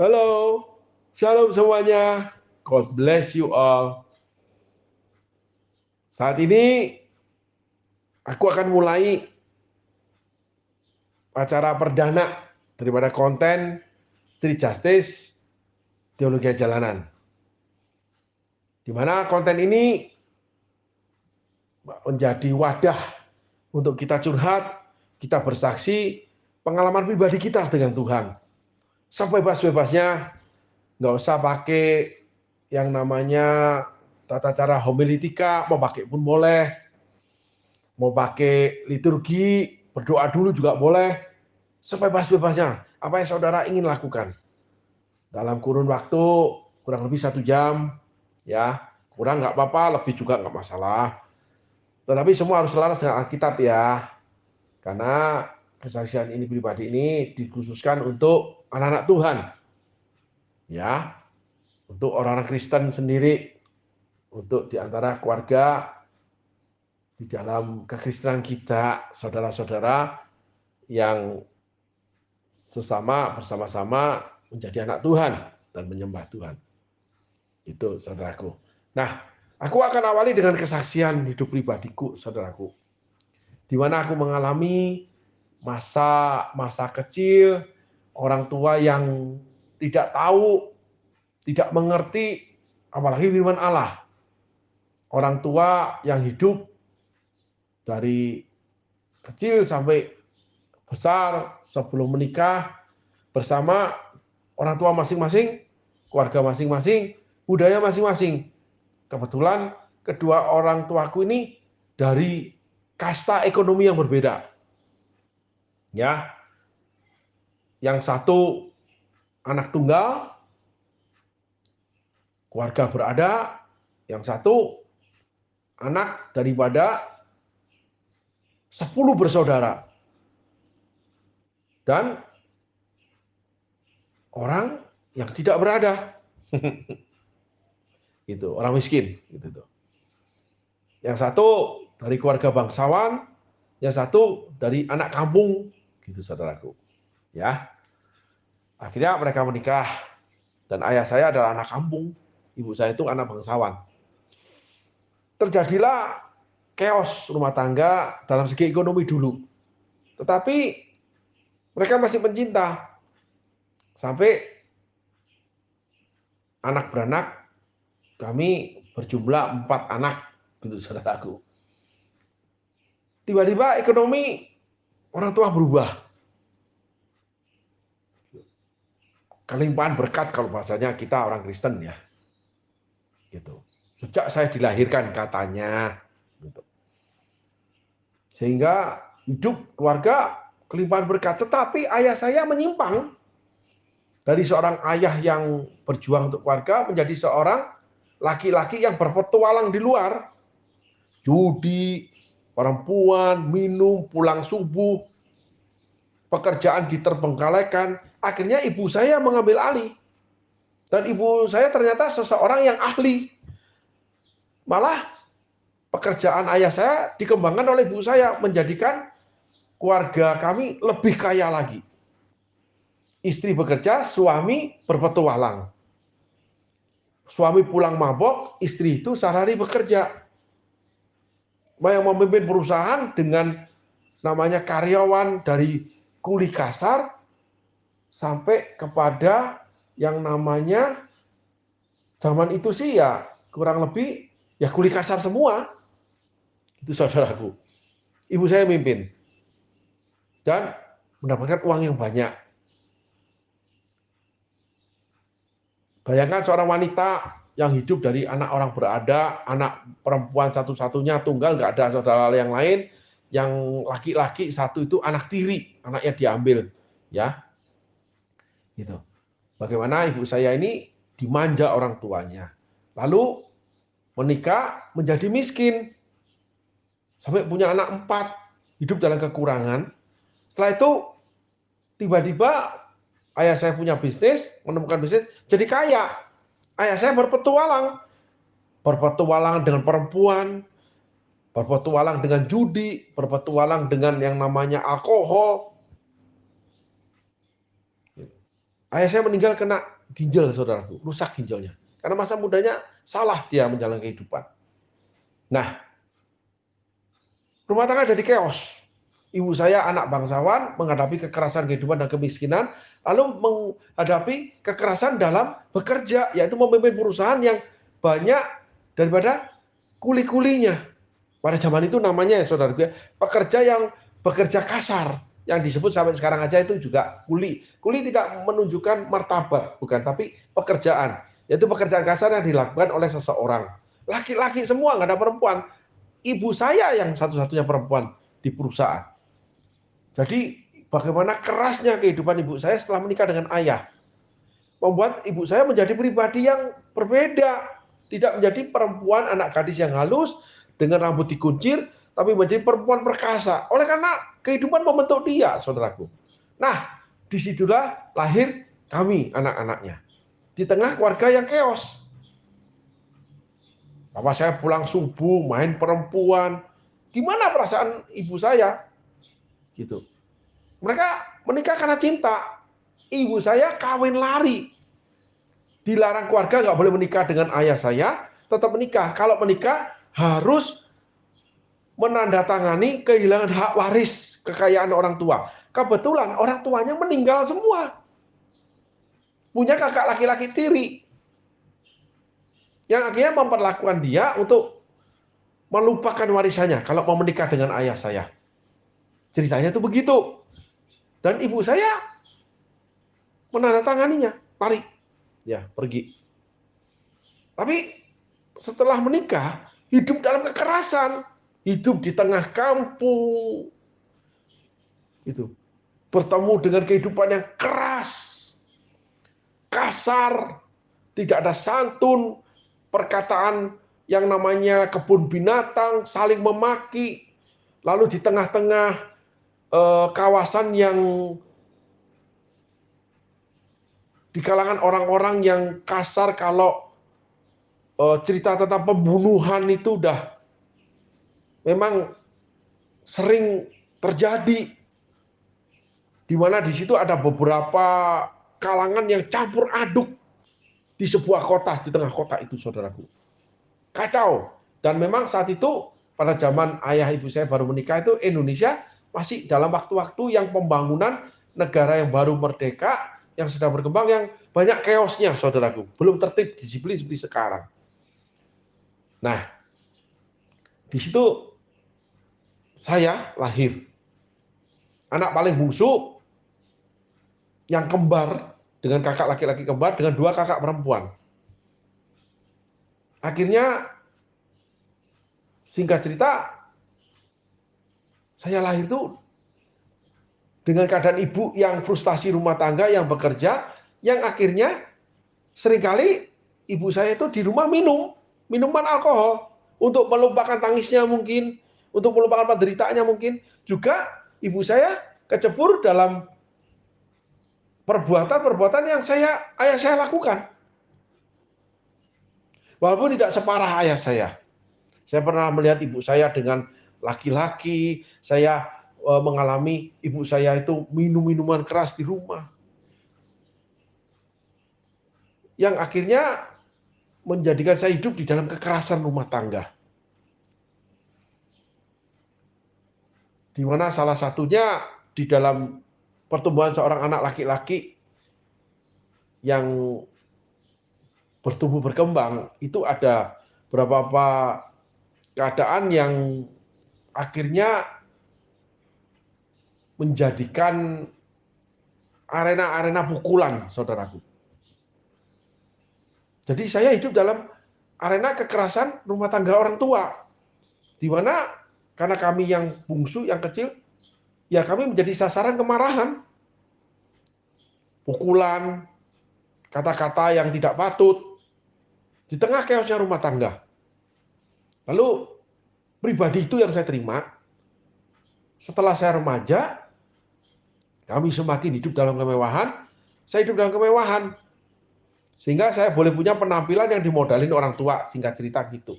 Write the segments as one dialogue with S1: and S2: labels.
S1: Halo, shalom semuanya. God bless you all. Saat ini aku akan mulai acara perdana daripada konten Street Justice Teologi Jalanan. Di mana konten ini menjadi wadah untuk kita curhat, kita bersaksi pengalaman pribadi kita dengan Tuhan. Sebebas-bebasnya, nggak usah pakai yang namanya tata cara homiletika, mau pakai pun boleh, mau pakai liturgi, berdoa dulu juga boleh, sebebas-bebasnya. Apa yang saudara ingin lakukan dalam kurun waktu kurang lebih 1 jam, ya kurang nggak apa-apa, lebih juga nggak masalah. Tetapi semua harus selaras dengan Alkitab ya, karena kesaksian ini pribadi ini dikhususkan untuk anak-anak Tuhan, ya, untuk orang-orang Kristen sendiri, untuk diantara keluarga di dalam kekristenan kita, saudara-saudara yang bersama-sama menjadi anak Tuhan dan menyembah Tuhan. Itu saudaraku. Nah, aku akan awali dengan kesaksian hidup pribadiku, saudaraku. Di mana aku mengalami masa kecil, orang tua yang tidak tahu, tidak mengerti, apalagi firman Allah. Orang tua yang hidup dari kecil sampai besar sebelum menikah bersama orang tua masing-masing, keluarga masing-masing, budaya masing-masing. Kebetulan kedua orang tuaku ini dari kasta ekonomi yang berbeda. Ya. Yang satu anak tunggal, keluarga berada, yang satu anak daripada 10 bersaudara. Dan orang yang tidak berada. Itu, orang miskin, gitu tuh. Yang satu dari keluarga bangsawan, yang satu dari anak kampung, gitu saudaraku. Ya. Akhirnya mereka menikah dan ayah saya adalah anak kampung, ibu saya itu anak bangsawan. Terjadilah chaos rumah tangga dalam segi ekonomi dulu. Tetapi mereka masih mencinta. Sampai anak beranak kami berjumlah 4 anak, gitu saudaraku. Tiba-tiba ekonomi orang tua berubah. Kelimpahan berkat kalau bahasanya kita orang Kristen ya. Gitu. Sejak saya dilahirkan katanya gitu. Sehingga hidup keluarga kelimpahan berkat, tetapi ayah saya menyimpang dari seorang ayah yang berjuang untuk keluarga menjadi seorang laki-laki yang berpetualang di luar. Judi, perempuan, minum, pulang subuh, pekerjaan diterbengkalaikan. Akhirnya ibu saya mengambil alih. Dan ibu saya ternyata seseorang yang ahli. Malah pekerjaan ayah saya dikembangkan oleh ibu saya, menjadikan keluarga kami lebih kaya lagi. Istri bekerja, suami berpetualang. Suami pulang mabok, istri itu sehari bekerja. Yang memimpin perusahaan dengan namanya karyawan dari kuli kasar sampai kepada yang namanya zaman itu sih ya kurang lebih ya kuli kasar semua. Itu saudaraku. Ibu saya mimpin dan mendapatkan uang yang banyak. Bayangkan seorang wanita yang hidup dari anak orang berada, anak perempuan satu-satunya tunggal, nggak ada saudara yang lain, yang laki-laki satu itu anak tiri, anaknya diambil, ya, gitu. Bagaimana ibu saya ini dimanja orang tuanya, lalu menikah menjadi miskin, sampai punya anak 4, hidup dalam kekurangan. Setelah itu tiba-tiba ayah saya punya bisnis, menemukan bisnis, jadi kaya. Ayah saya berpetualang dengan perempuan, berpetualang dengan judi, berpetualang dengan yang namanya alkohol. Ayah saya meninggal kena ginjal, saudaraku, rusak ginjalnya. Karena masa mudanya salah dia menjalani kehidupan. Nah, rumah tangga jadi chaos. Ibu saya anak bangsawan, menghadapi kekerasan kehidupan dan kemiskinan, lalu menghadapi kekerasan dalam bekerja, yaitu memimpin perusahaan yang banyak daripada kuli-kulinya. Pada zaman itu namanya, saudara, pekerja yang bekerja kasar, yang disebut sampai sekarang aja itu juga kuli. Kuli tidak menunjukkan martabat, bukan, tapi pekerjaan, yaitu pekerjaan kasar yang dilakukan oleh seseorang. Laki-laki semua, nggak ada perempuan. Ibu saya yang satu-satunya perempuan di perusahaan. Jadi bagaimana kerasnya kehidupan ibu saya setelah menikah dengan ayah. Membuat ibu saya menjadi pribadi yang berbeda. Tidak menjadi perempuan anak gadis yang halus, dengan rambut dikuncir, tapi menjadi perempuan perkasa. Oleh karena kehidupan membentuk dia, saudaraku. Nah, disitulah lahir kami, anak-anaknya. Di tengah keluarga yang chaos. Bapak saya pulang subuh, main perempuan. Gimana perasaan ibu saya? Gitu. Mereka menikah karena cinta. Ibu saya kawin lari. Dilarang keluarga, nggak boleh menikah dengan ayah saya, tetap menikah. Kalau menikah harus menandatangani kehilangan hak waris kekayaan orang tua. Kebetulan orang tuanya meninggal semua. Punya kakak laki-laki tiri. Yang akhirnya memperlakukan dia untuk melupakan warisannya kalau mau menikah dengan ayah saya. Ceritanya itu begitu. Dan ibu saya menandatanganinya, lari. Ya, pergi. Tapi setelah menikah, hidup dalam kekerasan, hidup di tengah kampung, itu bertemu dengan kehidupan yang keras, kasar, tidak ada santun, perkataan yang namanya kebun binatang, saling memaki, lalu di tengah-tengah kawasan yang di kalangan orang-orang yang kasar, kalau cerita tentang pembunuhan itu udah memang sering terjadi, di mana di situ ada beberapa kalangan yang campur aduk di sebuah kota, di tengah kota itu, saudaraku. Kacau. Dan memang saat itu, pada zaman ayah ibu saya baru menikah itu, Indonesia masih dalam waktu-waktu yang pembangunan negara yang baru merdeka, yang sedang berkembang, yang banyak chaosnya, saudaraku. Belum tertib, disiplin seperti sekarang. Nah, di situ saya lahir. Anak paling bungsu, yang kembar, dengan kakak laki-laki kembar, dengan 2 kakak perempuan. Akhirnya, singkat cerita, saya lahir itu dengan keadaan ibu yang frustasi rumah tangga, yang bekerja, yang akhirnya seringkali ibu saya itu di rumah minuman alkohol untuk melupakan tangisnya mungkin, untuk melupakan penderitaannya mungkin. Juga ibu saya kecebur dalam perbuatan-perbuatan yang ayah saya lakukan. Walaupun tidak separah ayah saya. Saya pernah melihat ibu saya dengan laki-laki, saya mengalami ibu saya itu minum minuman keras di rumah. Yang akhirnya menjadikan saya hidup di dalam kekerasan rumah tangga. Di mana salah satunya di dalam pertumbuhan seorang anak laki-laki yang bertumbuh berkembang, itu ada beberapa keadaan yang akhirnya menjadikan arena-arena pukulan, saudaraku. Jadi saya hidup dalam arena kekerasan rumah tangga orang tua. Di mana karena kami yang bungsu, yang kecil, ya kami menjadi sasaran kemarahan. Pukulan, kata-kata yang tidak patut, di tengah chaosnya rumah tangga. Lalu, pribadi itu yang saya terima, setelah saya remaja, kami semakin hidup dalam kemewahan, saya hidup dalam kemewahan. Sehingga saya boleh punya penampilan yang dimodalin orang tua, singkat cerita gitu.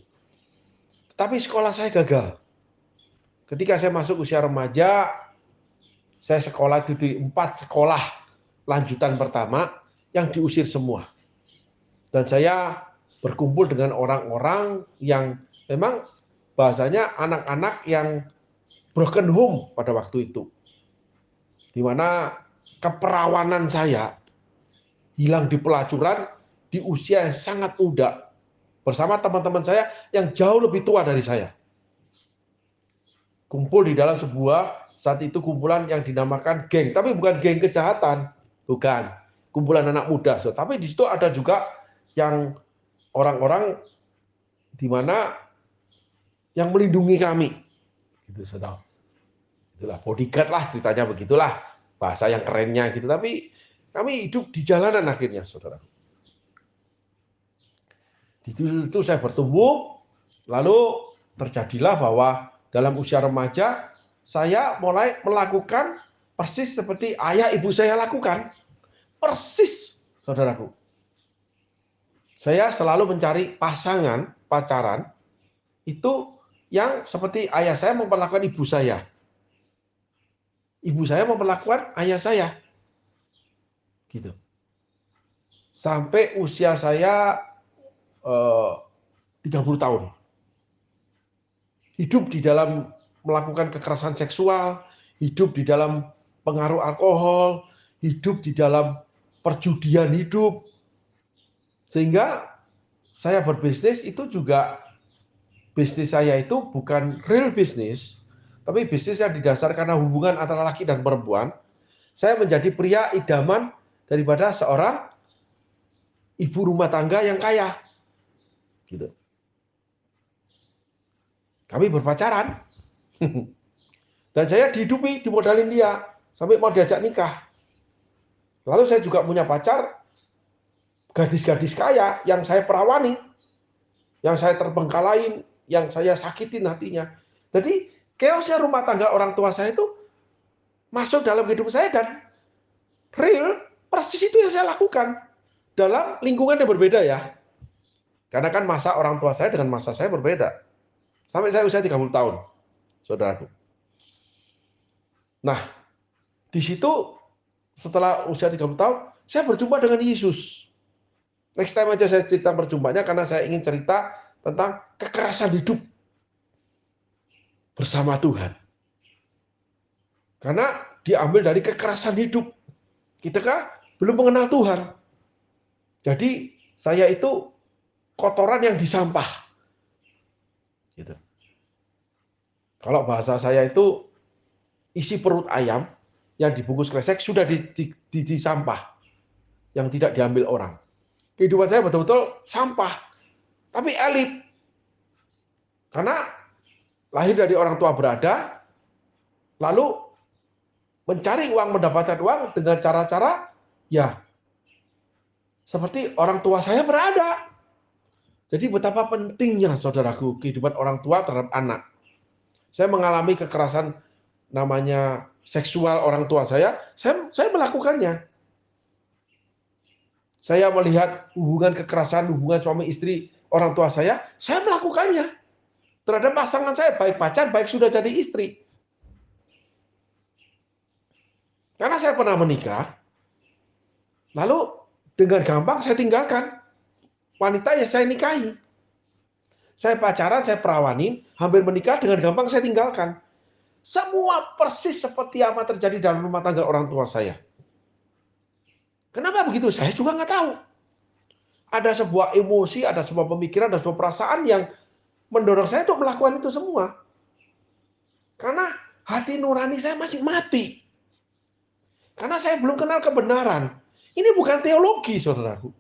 S1: Tapi sekolah saya gagal. Ketika saya masuk usia remaja, saya sekolah di 4 sekolah lanjutan pertama yang diusir semua. Dan saya berkumpul dengan orang-orang yang memang bahasanya anak-anak yang broken home pada waktu itu. Di mana keperawanan saya hilang di pelacuran di usia yang sangat muda. Bersama teman-teman saya yang jauh lebih tua dari saya. Kumpul di dalam sebuah, saat itu kumpulan yang dinamakan geng. Tapi bukan geng kejahatan. Bukan. Kumpulan anak muda. Tapi di situ ada juga yang orang-orang di mana yang melindungi kami. Gitu, saudara. Itulah bodyguard lah ceritanya begitulah. Bahasa yang kerennya gitu. Tapi kami hidup di jalanan akhirnya, saudara. Di situ saya bertumbuh, lalu terjadilah bahwa dalam usia remaja saya mulai melakukan persis seperti ayah ibu saya lakukan. Persis, saudaraku. Saya selalu mencari pasangan, pacaran, itu yang seperti ayah saya memperlakukan ibu saya. Ibu saya memperlakukan ayah saya. Gitu. Sampai usia saya 30 tahun. Hidup di dalam melakukan kekerasan seksual, hidup di dalam pengaruh alkohol, hidup di dalam perjudian hidup. Sehingga saya berbisnis itu juga, bisnis saya itu bukan real bisnis, tapi bisnis yang didasarkan karena hubungan antara laki dan perempuan. Saya menjadi pria idaman daripada seorang ibu rumah tangga yang kaya. Gitu. Kami berpacaran. Dan saya dihidupi, dimodalin dia. Sampai mau diajak nikah. Lalu saya juga punya pacar, gadis-gadis kaya yang saya perawani. Yang saya terbengkalain, yang saya sakitin hatinya. Jadi, chaosnya rumah tangga orang tua saya itu masuk dalam hidup saya dan real, persis itu yang saya lakukan. Dalam lingkungan yang berbeda ya. Karena kan masa orang tua saya dengan masa saya berbeda. Sampai saya usia 30 tahun, saudaraku. Nah, di situ setelah usia 30 tahun, saya berjumpa dengan Yesus. Next time aja saya cerita perjumpanya karena saya ingin cerita tentang kekerasan hidup bersama Tuhan. Karena diambil dari kekerasan hidup. Kita kan belum mengenal Tuhan. Jadi saya itu kotoran yang disampah. Gitu. Kalau bahasa saya itu isi perut ayam yang dibungkus kresek sudah di sampah yang tidak diambil orang. Kehidupan saya betul-betul sampah, tapi elit. Karena lahir dari orang tua berada, lalu mencari uang, mendapatkan uang dengan cara-cara ya seperti orang tua saya berada. Jadi betapa pentingnya, saudaraku, kehidupan orang tua terhadap anak. Saya mengalami kekerasan namanya seksual orang tua saya melakukannya. Saya melihat hubungan kekerasan, hubungan suami istri orang tua saya melakukannya. Terhadap pasangan saya, baik pacar, baik sudah jadi istri. Karena saya pernah menikah, lalu dengan gampang saya tinggalkan wanita yang saya nikahi. Saya pacaran, saya perawanin, hampir menikah, dengan gampang saya tinggalkan. Semua persis seperti apa terjadi dalam rumah tangga orang tua saya. Kenapa begitu? Saya juga nggak tahu. Ada sebuah emosi, ada sebuah pemikiran, ada sebuah perasaan yang mendorong saya untuk melakukan itu semua. Karena hati nurani saya masih mati. Karena saya belum kenal kebenaran. Ini bukan teologi, saudaraku.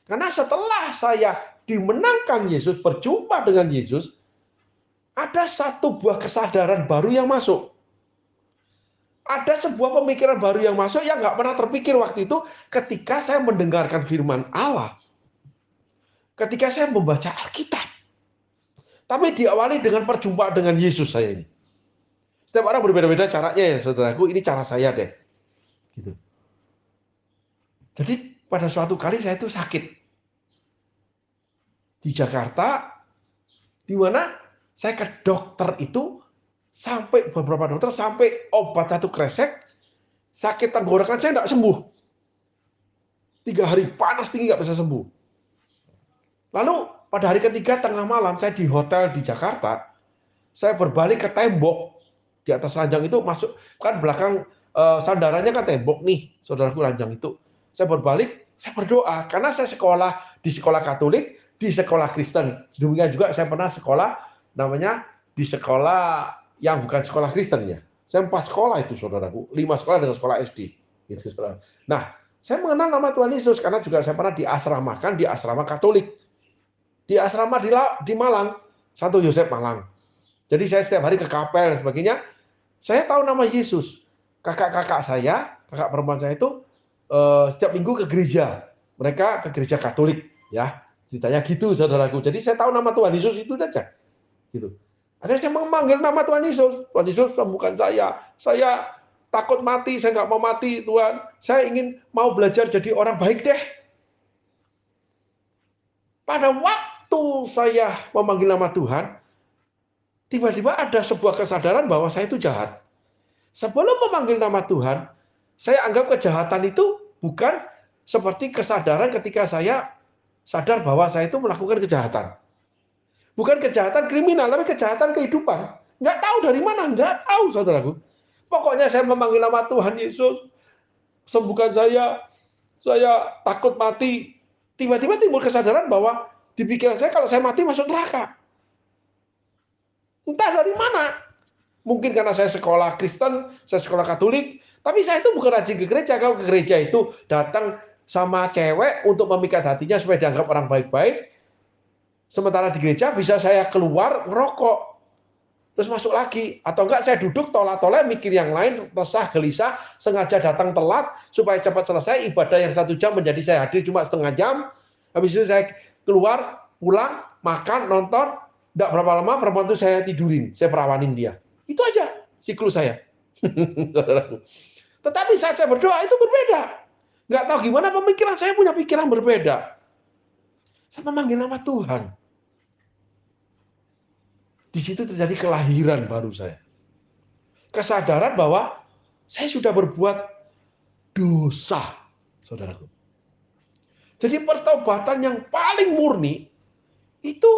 S1: Karena setelah saya dimenangkan Yesus, berjumpa dengan Yesus, ada satu buah kesadaran baru yang masuk. Ada sebuah pemikiran baru yang masuk yang nggak pernah terpikir waktu itu ketika saya mendengarkan firman Allah. Ketika saya membaca Alkitab. Tapi diawali dengan perjumpaan dengan Yesus saya ini. Setiap orang berbeda-beda caranya ya, saudaraku. Ini cara saya deh. Gitu. Jadi pada suatu kali saya itu sakit. Di Jakarta, di mana saya ke dokter itu, sampai beberapa dokter, sampai obat satu kresek, sakit tenggorokan saya tidak sembuh. 3 hari panas tinggi nggak bisa sembuh. Lalu pada hari ketiga tengah malam saya di hotel di Jakarta, saya berbalik ke tembok di atas ranjang itu masuk kan belakang sandarannya kan tembok nih, saudaraku ranjang itu. Saya berbalik, saya berdoa karena saya sekolah di sekolah Katolik, di sekolah Kristen. Demikian juga saya pernah sekolah namanya di sekolah yang bukan sekolah Kristen ya. Saya 4 sekolah itu saudaraku, 5 sekolah dengan sekolah SD. Gitu, saudara. Nah, saya mengenal nama Tuhan Yesus karena juga saya pernah diasramakan di asrama Katolik. Di asrama di Malang, Santo Yosef Malang. Jadi saya setiap hari ke kapel dan sebagainya. Saya tahu nama Yesus. Kakak-kakak saya, kakak perempuan saya itu setiap minggu ke gereja. Mereka ke gereja Katolik, ya. Ceritanya gitu, saudaraku. Jadi saya tahu nama Tuhan Yesus itu saja. Gitu. Akhirnya saya memanggil nama Tuhan Yesus. Tuhan Yesus sembuhkan saya. Saya takut mati, saya nggak mau mati, Tuhan. Saya ingin mau belajar jadi orang baik deh. Pada waktu saya memanggil nama Tuhan, tiba-tiba ada sebuah kesadaran bahwa saya itu jahat. Sebelum memanggil nama Tuhan, saya anggap kejahatan itu bukan seperti kesadaran ketika saya sadar bahwa saya itu melakukan kejahatan. Bukan kejahatan kriminal, tapi kejahatan kehidupan. Nggak tahu dari mana, nggak tahu saudaraku. Pokoknya saya memanggil nama Tuhan Yesus, sembuhkan saya takut mati. Tiba-tiba timbul kesadaran bahwa di pikiran saya kalau saya mati masuk neraka. Entah dari mana. Mungkin karena saya sekolah Kristen, saya sekolah Katolik, tapi saya itu bukan rajin ke gereja. Kalau ke gereja itu datang sama cewek untuk memikat hatinya supaya dianggap orang baik-baik. Sementara di gereja bisa saya keluar ngerokok, terus masuk lagi. Atau enggak saya duduk tolak-tolak mikir yang lain, resah, gelisah, sengaja datang telat supaya cepat selesai ibadah yang 1 jam menjadi saya hadir cuma setengah jam. Habis itu saya keluar, pulang, makan, nonton. Tidak berapa lama perempuan itu saya tidurin, saya perawanin dia. Itu aja siklus saya. Tetapi saat saya berdoa itu berbeda. Nggak tahu gimana pemikiran saya punya pikiran berbeda. Saya memanggil nama Tuhan. Di situ terjadi kelahiran baru saya. Kesadaran bahwa saya sudah berbuat dosa, saudaraku. Jadi pertobatan yang paling murni itu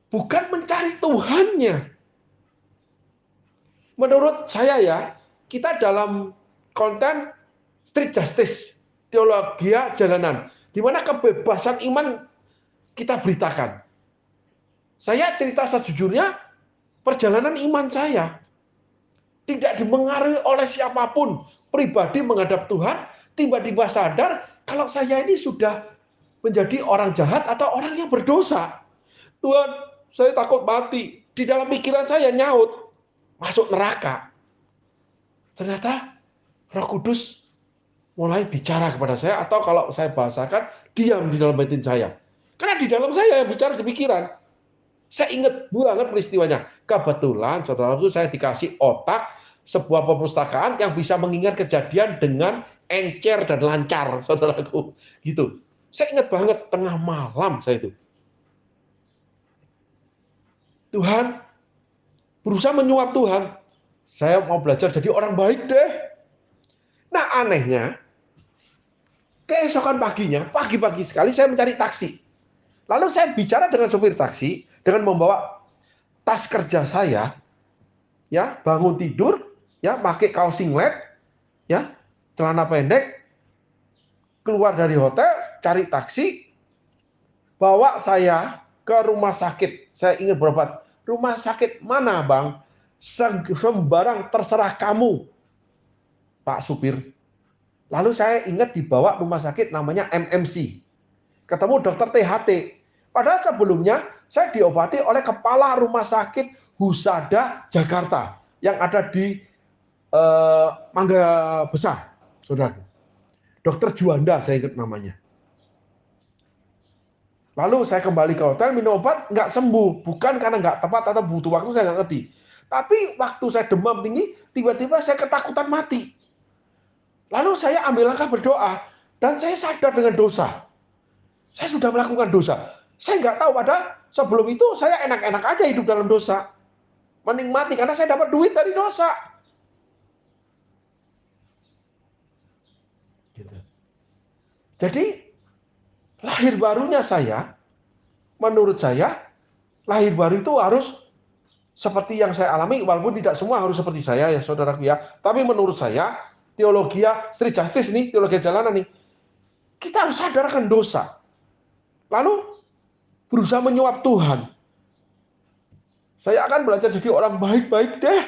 S1: bukan mencari Tuhannya. Menurut saya ya, kita dalam konten street justice, teologi jalanan, di mana kebebasan iman kita beritakan. Saya cerita sejujurnya, perjalanan iman saya tidak dipengaruhi oleh siapapun. Pribadi menghadap Tuhan, tiba-tiba sadar kalau saya ini sudah menjadi orang jahat atau orang yang berdosa. Tuhan, saya takut mati. Di dalam pikiran saya nyaut, masuk neraka. Ternyata Roh Kudus mulai bicara kepada saya, atau kalau saya bahasakan, diam di dalam batin saya. Karena di dalam saya yang bicara di pikiran. Saya ingat banget peristiwanya. Kebetulan, saudaraku, saya dikasih otak sebuah perpustakaan yang bisa mengingat kejadian dengan encer dan lancar, saudaraku. Gitu. Saya ingat banget tengah malam saya itu. Tuhan, berusaha menyuap Tuhan. Saya mau belajar jadi orang baik deh. Nah anehnya, keesokan paginya, pagi-pagi sekali saya mencari taksi. Lalu saya bicara dengan sopir taksi dengan membawa tas kerja saya, ya, bangun tidur, ya, pakai kaos singlet, ya, celana pendek, keluar dari hotel, cari taksi, bawa saya ke rumah sakit. Saya ingin berobat. Rumah sakit mana, Bang? Sembarang terserah kamu, Pak supir. Lalu saya ingat dibawa rumah sakit namanya MMC. Ketemu dokter THT. Padahal sebelumnya saya diobati oleh kepala rumah sakit Husada Jakarta yang ada di Mangga Besar, saudara. Dokter Juanda saya ingat namanya. Lalu saya kembali ke hotel, minum obat, nggak sembuh. Bukan karena nggak tepat atau butuh waktu, saya nggak ngerti. Tapi waktu saya demam tinggi, tiba-tiba saya ketakutan mati. Lalu saya ambil langkah berdoa, dan saya sadar dengan dosa. Saya sudah melakukan dosa. Saya nggak tahu, padahal sebelum itu saya enak-enak aja hidup dalam dosa. Menikmati, karena saya dapat duit dari dosa. Gitu. Jadi, lahir barunya saya, menurut saya, lahir baru itu harus seperti yang saya alami, walaupun tidak semua harus seperti saya ya saudaraku ya. Tapi menurut saya, teologi street justice nih, teologi jalanan nih, kita harus sadarkan dosa. Lalu berusaha menyuap Tuhan. Saya akan belajar jadi orang baik-baik deh.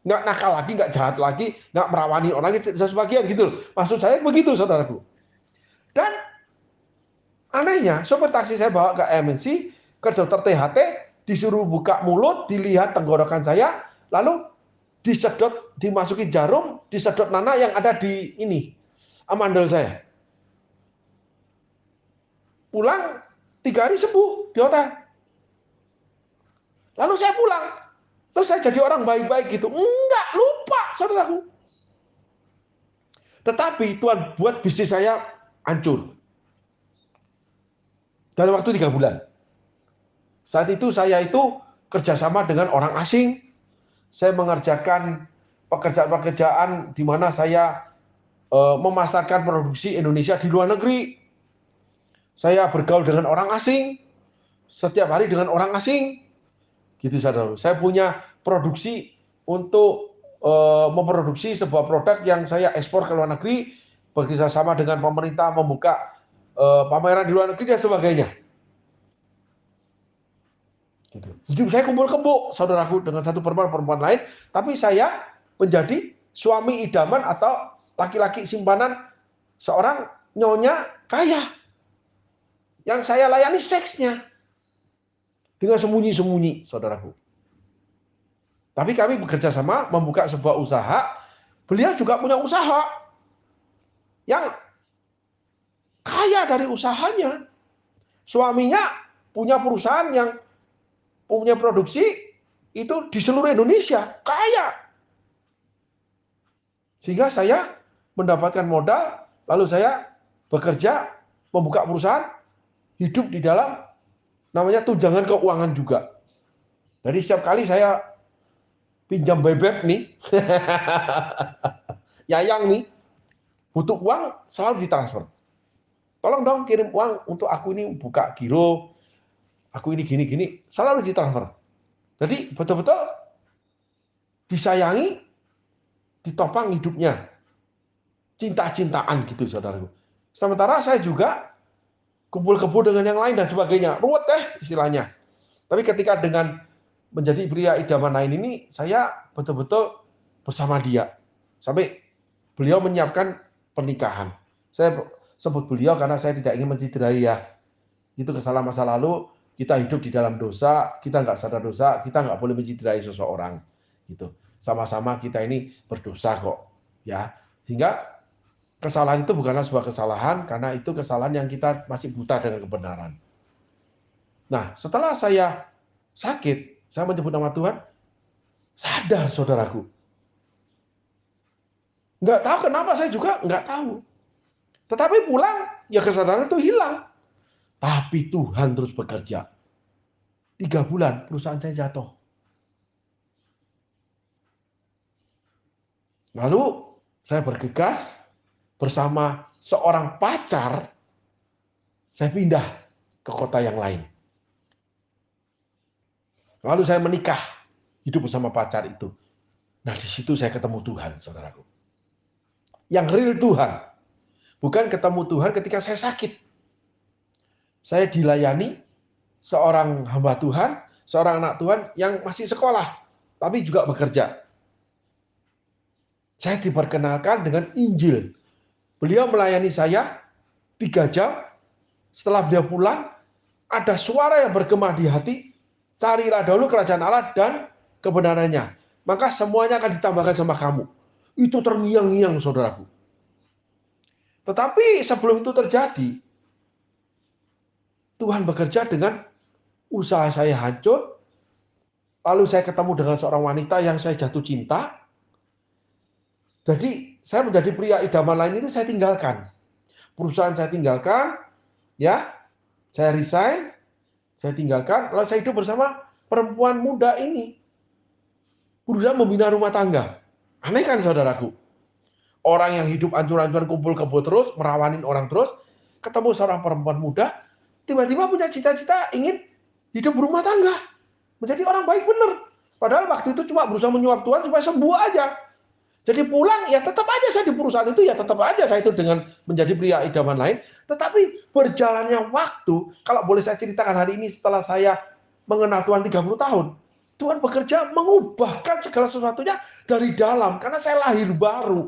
S1: Nggak nakal lagi, nggak jahat lagi, nggak merawani orang, itu sebagian gitu. Maksud saya begitu, saudaraku. Dan anehnya, sopir taksi saya bawa ke MNC, ke dokter THT, disuruh buka mulut, dilihat tenggorokan saya, lalu disedot, dimasukin jarum, disedot nanah yang ada di ini, amandel saya. Pulang, 3 hari sembuh di hotel. Lalu saya pulang. Terus saya jadi orang baik-baik gitu. Enggak, lupa saudaraku. Tetapi Tuhan buat bisnis saya hancur. Dalam waktu 3 bulan. Saat itu saya itu kerjasama dengan orang asing. Saya mengerjakan pekerjaan-pekerjaan di mana saya memasarkan produksi Indonesia di luar negeri. Saya bergaul dengan orang asing. Setiap hari dengan orang asing. Gitu saudara. Saya punya produksi untuk memproduksi sebuah produk yang saya ekspor ke luar negeri, bekerjasama dengan pemerintah membuka pameran di luar negeri dan sebagainya. Gitu. Hidup saya kumpul kebo, saudaraku, dengan satu perempuan lain, tapi saya menjadi suami idaman atau laki-laki simpanan seorang nyonya kaya yang saya layani seksnya. Dengan sembunyi-sembunyi, saudaraku. Tapi kami bekerja sama membuka sebuah usaha. Beliau juga punya usaha yang kaya dari usahanya. Suaminya punya perusahaan yang punya produksi itu di seluruh Indonesia, kaya. Sehingga saya mendapatkan modal, lalu saya bekerja, membuka perusahaan, hidup di dalam namanya tunjangan keuangan juga. Jadi setiap kali saya pinjam bebek nih, Yayang nih, butuh uang selalu ditransfer. Tolong dong kirim uang untuk aku ini buka giro, aku ini gini-gini, selalu ditransfer. Jadi betul-betul disayangi, ditopang hidupnya. Cinta-cintaan gitu saudaraku. Sementara saya juga kumpul kebo dengan yang lain dan sebagainya. Ruwet deh istilahnya. Tapi ketika dengan menjadi pria idaman lain ini, saya betul-betul bersama dia. Sampai beliau menyiapkan pernikahan. Saya sebut beliau karena saya tidak ingin menciderai ya. Itu kesalahan masa lalu, kita hidup di dalam dosa, kita nggak sadar dosa, kita nggak boleh menciderai seseorang. Gitu. Sama-sama kita ini berdosa kok. Ya, sehingga kesalahan itu bukanlah sebuah kesalahan, karena itu kesalahan yang kita masih buta dengan kebenaran. Nah, setelah saya sakit, saya menyebut nama Tuhan, sadar saudaraku. Nggak tahu kenapa, saya juga nggak tahu. Tetapi pulang, ya kesadaran itu hilang. Tapi Tuhan terus bekerja. 3 bulan, perusahaan saya jatuh. Lalu, saya bergegas, bersama seorang pacar, saya pindah ke kota yang lain. Lalu saya menikah, hidup bersama pacar itu. Nah, di situ saya ketemu Tuhan, saudaraku. Yang real Tuhan. Bukan ketemu Tuhan ketika saya sakit. Saya dilayani seorang hamba Tuhan, seorang anak Tuhan yang masih sekolah, tapi juga bekerja. Saya diperkenalkan dengan Injil. Beliau melayani saya 3 jam. Setelah beliau pulang, ada suara yang bergema di hati, carilah dahulu kerajaan Allah dan kebenarannya. Maka semuanya akan ditambahkan sama kamu. Itu terngiang-ngiang, saudaraku. Tetapi sebelum itu terjadi, Tuhan bekerja dengan usaha saya hancur. Lalu saya ketemu dengan seorang wanita yang saya jatuh cinta. Jadi saya menjadi pria idaman lain itu saya tinggalkan. Perusahaan saya tinggalkan, ya, saya resign, saya tinggalkan, lalu saya hidup bersama perempuan muda ini. Berusaha membina rumah tangga. Aneh kan saudaraku? Orang yang hidup ancur-ancuran kumpul kebo terus, merawanin orang terus, ketemu seorang perempuan muda, tiba-tiba punya cita-cita ingin hidup berumah tangga, menjadi orang baik benar. Padahal waktu itu cuma berusaha menyuap Tuhan supaya sembuh aja. Jadi pulang, ya tetap aja saya di perusahaan itu, ya tetap aja saya itu dengan menjadi pria idaman lain. Tetapi berjalannya waktu, kalau boleh saya ceritakan hari ini setelah saya mengenal Tuhan 30 tahun, Tuhan bekerja mengubahkan segala sesuatunya dari dalam, karena saya lahir baru.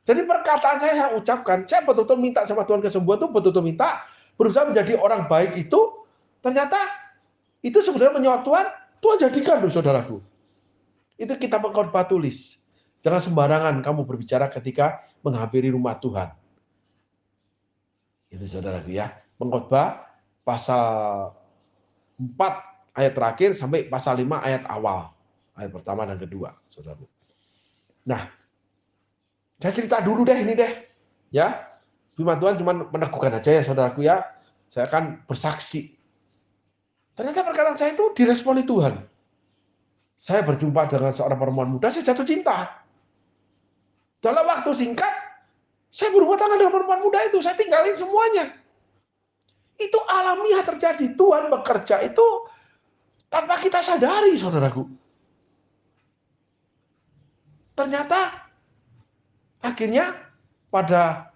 S1: Jadi perkataan saya ucapkan, saya betul-betul minta sama Tuhan kesembuhan itu, betul-betul minta, berusaha menjadi orang baik itu, ternyata itu sebenarnya menyuap Tuhan, Tuhan jadikan loh saudaraku. Itu kitab pengkhotbah tulis. Jangan sembarangan kamu berbicara ketika menghampiri rumah Tuhan. Itu saudaraku ya. Pengkhotbah pasal 4 ayat terakhir sampai pasal 5 ayat awal. Ayat pertama dan kedua, saudaraku. Nah, saya cerita dulu deh ini deh. Ya. Firman Tuhan cuma meneguhkan aja ya saudaraku ya. Saya akan bersaksi. Ternyata perkataan saya itu diresponi Tuhan. Saya berjumpa dengan seorang perempuan muda, saya jatuh cinta. Dalam waktu singkat, saya berumah tangga dengan perempuan muda itu, saya tinggalin semuanya. Itu alamiah terjadi. Tuhan bekerja itu tanpa kita sadari, saudaraku. Ternyata, akhirnya pada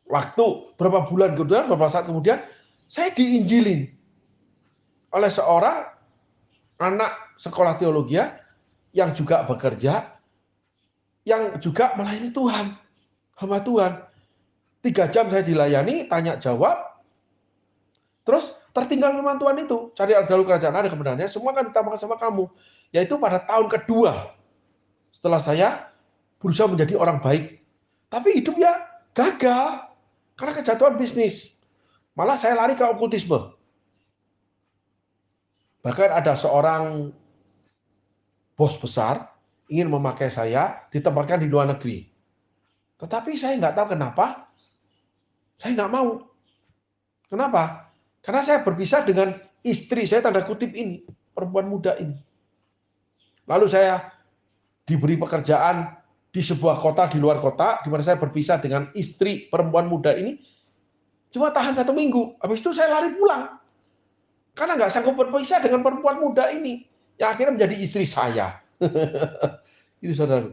S1: waktu beberapa bulan kemudian, beberapa saat kemudian, saya diinjilin oleh seorang anak sekolah teologi yang juga bekerja, yang juga melayani Tuhan, hamba Tuhan. 3 jam saya dilayani, tanya jawab, terus tertinggal firman Tuhan itu. Cari dahulu kerajaan ada kebenarannya, semua akan ditambahkan sama kamu. Yaitu pada tahun kedua setelah saya berusaha menjadi orang baik. Tapi hidupnya gagal karena kejatuhan bisnis. Malah saya lari ke okultisme. Bahkan ada seorang bos besar ingin memakai saya, ditempatkan di luar negeri. Tetapi saya nggak tahu kenapa, saya nggak mau. Kenapa? Karena saya berpisah dengan istri saya, tanda kutip ini, perempuan muda ini. Lalu saya diberi pekerjaan di sebuah kota, di luar kota, di mana saya berpisah dengan istri perempuan muda ini, cuma tahan 1 minggu. Habis itu saya lari pulang. Karena nggak sanggup berpisah dengan perempuan muda ini, yang akhirnya menjadi istri saya. Itu saudara.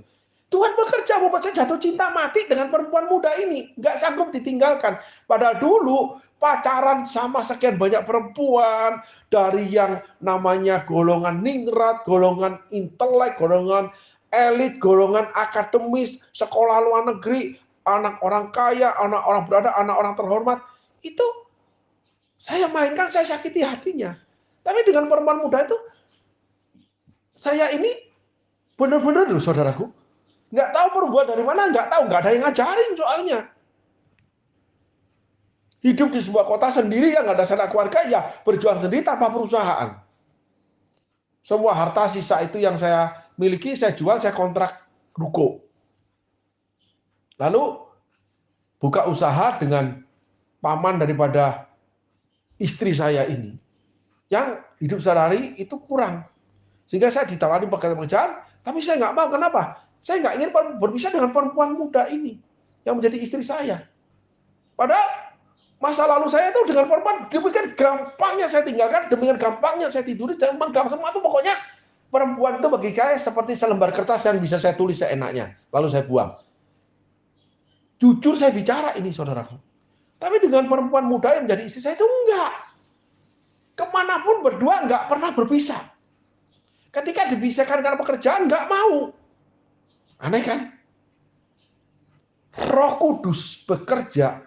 S1: Tuhan bekerja membuat saya jatuh cinta mati dengan perempuan muda ini. Nggak sanggup ditinggalkan. Padahal dulu pacaran sama sekian banyak perempuan. Dari yang namanya golongan ningrat, golongan intelek, golongan elit, golongan akademis, sekolah luar negeri, anak orang kaya, anak orang berada, anak orang terhormat. Itu saya mainkan, saya sakiti hatinya. Tapi dengan perempuan muda itu, saya ini benar-benar loh saudaraku. Nggak tahu perempuan dari mana, nggak tahu, nggak ada yang ngajarin soalnya. Hidup di sebuah kota sendiri yang nggak ada sanak keluarga, ya berjuang sendiri tanpa perusahaan. Semua harta sisa itu yang saya miliki, saya jual, saya kontrak ruko. Lalu buka usaha dengan paman daripada istri saya ini. Yang hidup sehari-hari itu kurang. Sehingga saya ditawari pekerjaan, tapi saya nggak mau. Kenapa? Saya nggak ingin berpisah dengan perempuan muda ini yang menjadi istri saya. Padahal masa lalu saya itu dengan perempuan demikian gampangnya saya tinggalkan, demikian gampangnya saya tiduri, dan semua itu pokoknya perempuan itu bagi saya seperti selembar kertas yang bisa saya tulis seenaknya, lalu saya buang. Jujur saya bicara ini saudaraku. Tapi dengan perempuan muda yang menjadi istri saya itu enggak. Kemanapun berdua enggak pernah berpisah. Ketika dipisahkan karena pekerjaan enggak mau. Aneh kan? Roh Kudus bekerja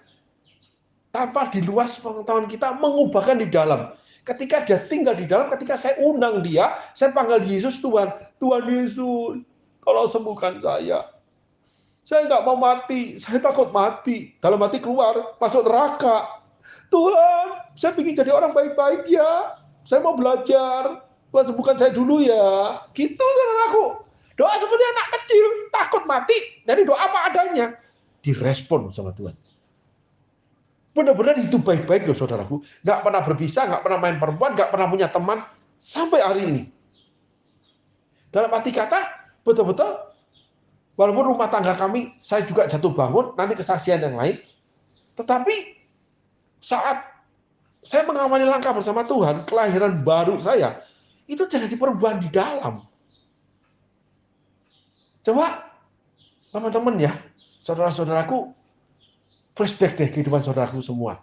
S1: tanpa di luar pengetahuan kita, mengubahkan di dalam. Ketika dia tinggal di dalam, ketika saya undang dia, saya panggil Yesus Tuhan. Tuhan Yesus, tolong sembuhkan saya. Saya nggak mau mati, saya takut mati. Dalam hati keluar, masuk neraka. Tuhan, saya ingin jadi orang baik-baik ya. Saya mau belajar. Tuhan sembuhkan saya dulu ya. Gitu saudaraku. Doa seperti anak kecil, takut mati. Jadi doa apa adanya. Direspon sama Tuhan. Benar-benar hidup baik-baik loh saudaraku. Nggak pernah berpisah, nggak pernah main perempuan, nggak pernah punya teman. Sampai hari ini. Dalam arti kata, betul-betul, walaupun rumah tangga kami, saya juga jatuh bangun, nanti kesaksian yang lain. Tetapi saat saya mengamali langkah bersama Tuhan, kelahiran baru saya, itu terjadi perubahan di dalam. Coba teman-teman ya, saudara-saudaraku, flashback deh kehidupan saudaraku semua.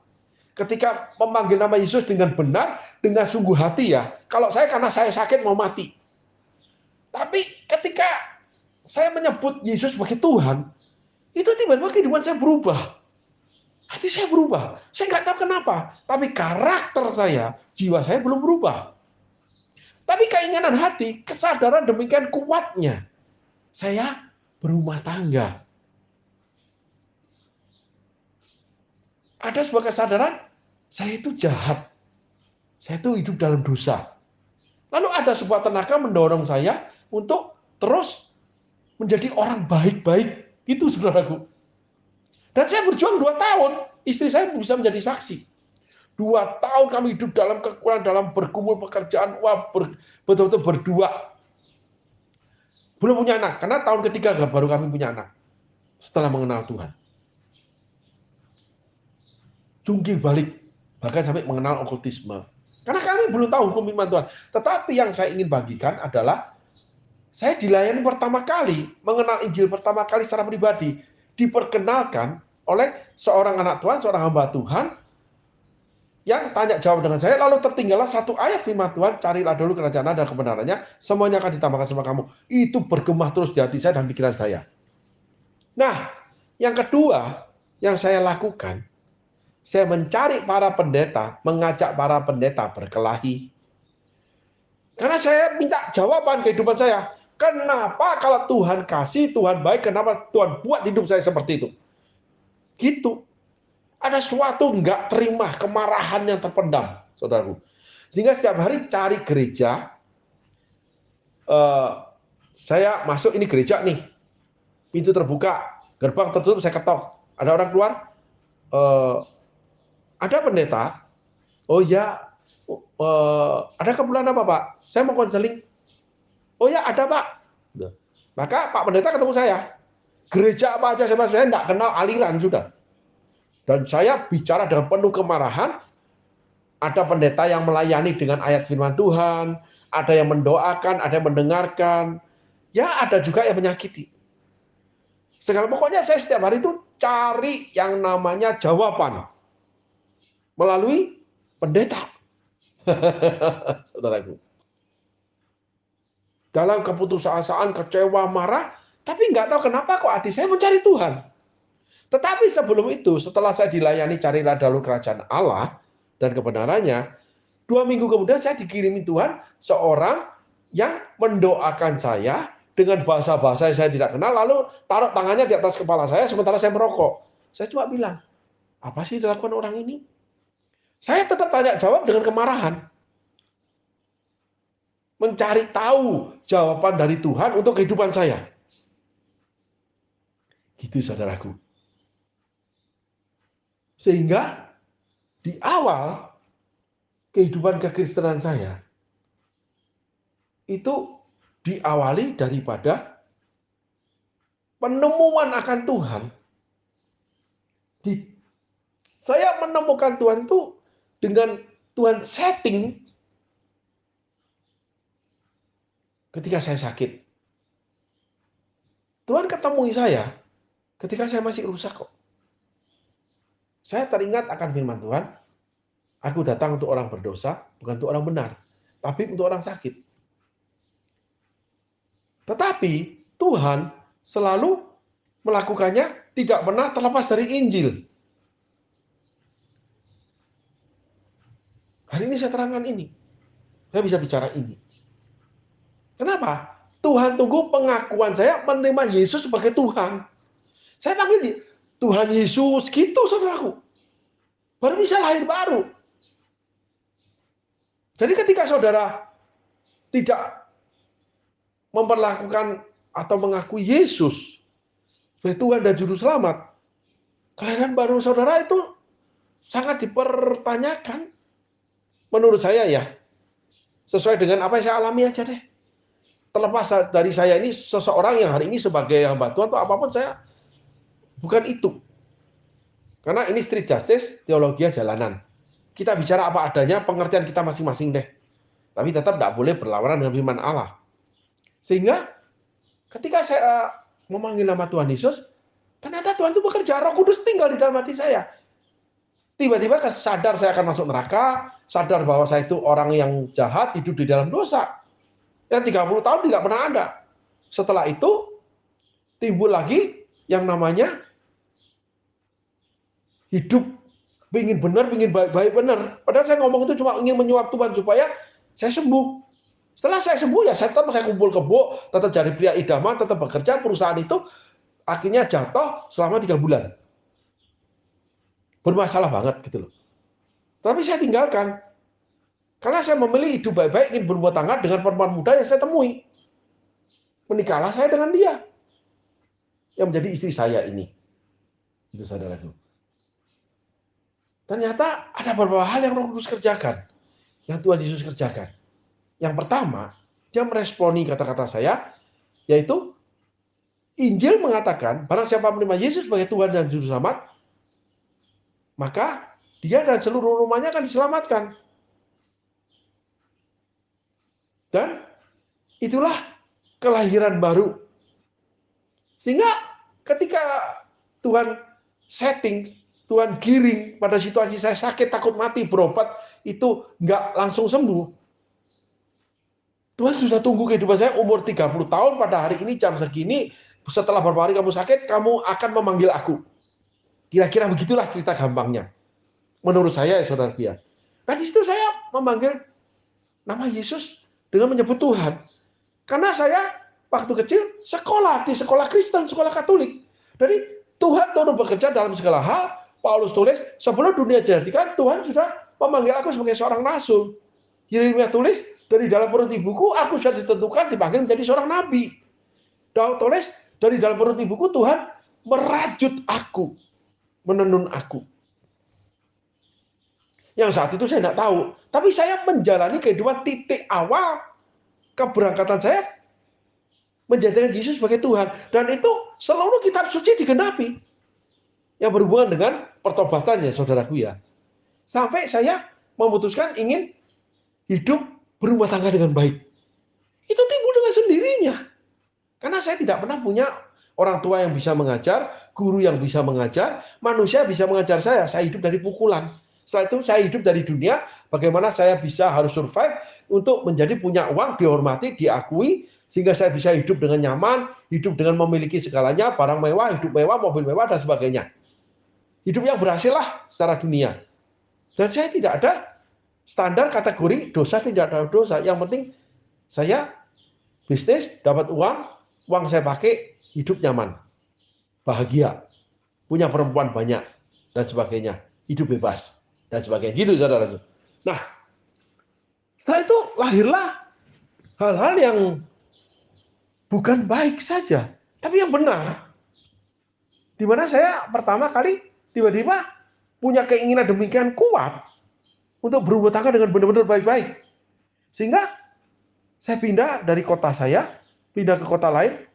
S1: Ketika memanggil nama Yesus dengan benar, dengan sungguh hati ya. Kalau saya karena saya sakit mau mati. Tapi ketika saya menyebut Yesus sebagai Tuhan, itu tiba-tiba kehidupan saya berubah. Hati saya berubah. Saya nggak tahu kenapa. Tapi karakter saya, jiwa saya belum berubah. Tapi keinginan hati, kesadaran demikian kuatnya. Saya berumah tangga. Ada sebuah kesadaran, saya itu jahat. Saya itu hidup dalam dosa. Lalu ada sebuah tenaga mendorong saya untuk terus menjadi orang baik-baik. Itu saudaraku. Dan saya berjuang 2 tahun. Istri saya bisa menjadi saksi. 2 tahun kami hidup dalam kekurangan, dalam bergumul pekerjaan. Wah, betul-betul berdua. Belum punya anak. Karena tahun ketiga baru kami punya anak. Setelah mengenal Tuhan. Jungkir balik. Bahkan sampai mengenal okultisme. Karena kami belum tahu hukum firman Tuhan. Tetapi yang saya ingin bagikan adalah saya dilayani pertama kali, mengenal Injil pertama kali secara pribadi, diperkenalkan oleh seorang anak Tuhan, seorang hamba Tuhan, yang tanya jawab dengan saya, lalu tertinggallah satu ayat firman Tuhan, carilah dulu kerajaan Allah dan kebenarannya, semuanya akan ditambahkan sama kamu. Itu bergema terus di hati saya dan pikiran saya. Nah, yang kedua, yang saya lakukan, saya mencari para pendeta, mengajak para pendeta berkelahi. Karena saya minta jawaban kehidupan saya. Kenapa kalau Tuhan kasih, Tuhan baik, kenapa Tuhan buat hidup saya seperti itu? Gitu. Ada suatu nggak terima, kemarahan yang terpendam, saudaraku. Sehingga setiap hari cari gereja, saya masuk ini gereja nih, pintu terbuka, gerbang tertutup, saya ketok. Ada orang keluar, ada pendeta, oh ya, ada keperluan apa Pak? Saya mau konseling. Oh ya ada Pak. Maka Pak Pendeta ketemu saya. Gereja apa aja saya enggak kenal aliran sudah. Dan saya bicara dengan penuh kemarahan. Ada pendeta yang melayani dengan ayat firman Tuhan. Ada yang mendoakan, ada yang mendengarkan. Ya ada juga yang menyakiti. Segala pokoknya saya setiap hari itu cari yang namanya jawaban. Melalui pendeta. Saudaraku. Dalam keputusasaan, kecewa, marah, tapi nggak tahu kenapa kok hati saya mencari Tuhan. Tetapi sebelum itu, setelah saya dilayani carilah dahulu kerajaan Allah dan kebenarannya, 2 minggu kemudian saya dikirimi Tuhan seorang yang mendoakan saya dengan bahasa-bahasa yang saya tidak kenal, lalu taruh tangannya di atas kepala saya sementara saya merokok. Saya cuma bilang, apa sih dilakukan orang ini? Saya tetap tanya jawab dengan kemarahan. Mencari tahu jawaban dari Tuhan untuk kehidupan saya. Gitu saudaraku. Sehingga di awal kehidupan kekristenan saya itu diawali daripada penemuan akan Tuhan. Saya menemukan Tuhan itu dengan Tuhan setting ketika saya sakit. Tuhan ketemui saya ketika saya masih rusak kok. Saya teringat akan firman Tuhan, aku datang untuk orang berdosa, bukan untuk orang benar, tapi untuk orang sakit. Tetapi Tuhan selalu melakukannya tidak pernah terlepas dari Injil. Hari ini saya terangkan ini. Saya bisa bicara ini. Kenapa? Tuhan tunggu pengakuan saya menerima Yesus sebagai Tuhan. Saya panggil dia, Tuhan Yesus, gitu saudaraku. Baru bisa lahir baru. Jadi ketika saudara tidak memperlakukan atau mengakui Yesus sebagai Tuhan dan Juru Selamat, kelahiran baru saudara itu sangat dipertanyakan. Menurut saya ya, sesuai dengan apa yang saya alami aja deh. Terlepas dari saya ini seseorang yang hari ini sebagai hamba Tuhan atau apapun, saya bukan itu. Karena ini street justice, teologi jalanan. Kita bicara apa adanya, pengertian kita masing-masing deh. Tapi tetap tidak boleh berlawanan dengan firman Allah. Sehingga ketika saya memanggil nama Tuhan Yesus, ternyata Tuhan itu bekerja, Roh Kudus tinggal di dalam hati saya. Tiba-tiba sadar saya akan masuk neraka, sadar bahwa saya itu orang yang jahat, hidup di dalam dosa. Yang 30 tahun tidak pernah ada. Setelah itu, timbul lagi yang namanya hidup ingin benar, ingin baik-baik benar. Padahal saya ngomong itu cuma ingin menyuap Tuhan supaya saya sembuh. Setelah saya sembuh, ya saya kumpul kebo, tetap jadi pria idaman, tetap bekerja, perusahaan itu akhirnya jatuh selama 3 bulan. Bermasalah banget gitu loh. Tapi saya tinggalkan. Karena saya memilih hidup baik-baik, ingin berbuat tangga dengan perempuan muda yang saya temui. Menikahlah saya dengan dia. Yang menjadi istri saya ini. Itu saudaraku. Ternyata ada beberapa hal yang Roh Kudus kerjakan. Yang Tuhan Yesus kerjakan. Yang pertama, dia meresponi kata-kata saya, yaitu Injil mengatakan, barang siapa menerima Yesus sebagai Tuhan dan Juru Selamat, maka dia dan seluruh rumahnya akan diselamatkan. Dan itulah kelahiran baru. Sehingga ketika Tuhan setting, Tuhan giring pada situasi saya sakit, takut mati, berobat, itu nggak langsung sembuh. Tuhan sudah tunggu kehidupan saya umur 30 tahun, pada hari ini jam segini, setelah beberapa hari kamu sakit, kamu akan memanggil aku. Kira-kira begitulah cerita gampangnya. Menurut saya, ya saudara Pia. Nah di situ saya memanggil nama Yesus dengan menyebut Tuhan. Karena saya waktu kecil sekolah di sekolah Kristen, sekolah Katolik. Jadi Tuhan turun bekerja dalam segala hal. Paulus tulis, sebelum dunia dijadikan, Tuhan sudah memanggil aku sebagai seorang rasul. Yeremia tulis, dari dalam perut ibuku aku sudah ditentukan dipanggil menjadi seorang nabi. Daud tulis, dari dalam perut ibuku Tuhan merajut aku, menenun aku. Yang saat itu saya tidak tahu, tapi saya menjalani kehidupan titik awal keberangkatan saya menjadikan Yesus sebagai Tuhan, dan itu seluruh kitab suci digenapi yang berhubungan dengan pertobatannya, saudaraku ya. Sampai saya memutuskan ingin hidup berumah tangga dengan baik. Itu timbul dengan sendirinya. Karena saya tidak pernah punya orang tua yang bisa mengajar, guru yang bisa mengajar, manusia bisa mengajar saya hidup dari pukulan. Setelah itu saya hidup dari dunia, bagaimana saya bisa harus survive untuk menjadi punya uang, dihormati, diakui, sehingga saya bisa hidup dengan nyaman, hidup dengan memiliki segalanya, barang mewah, hidup mewah, mobil mewah, dan sebagainya. Hidup yang berhasil lah secara dunia. Dan saya tidak ada standar kategori dosa, tidak ada dosa. Yang penting saya bisnis, dapat uang, uang saya pakai, hidup nyaman, bahagia, punya perempuan banyak, dan sebagainya. Hidup bebas, dan sebagainya. Gitu, saudara. Nah, setelah itu lahirlah hal-hal yang bukan baik saja, tapi yang benar. Di mana saya pertama kali tiba-tiba punya keinginan demikian kuat untuk berumah tangga dengan benar-benar baik-baik. Sehingga saya pindah dari kota saya, pindah ke kota lain,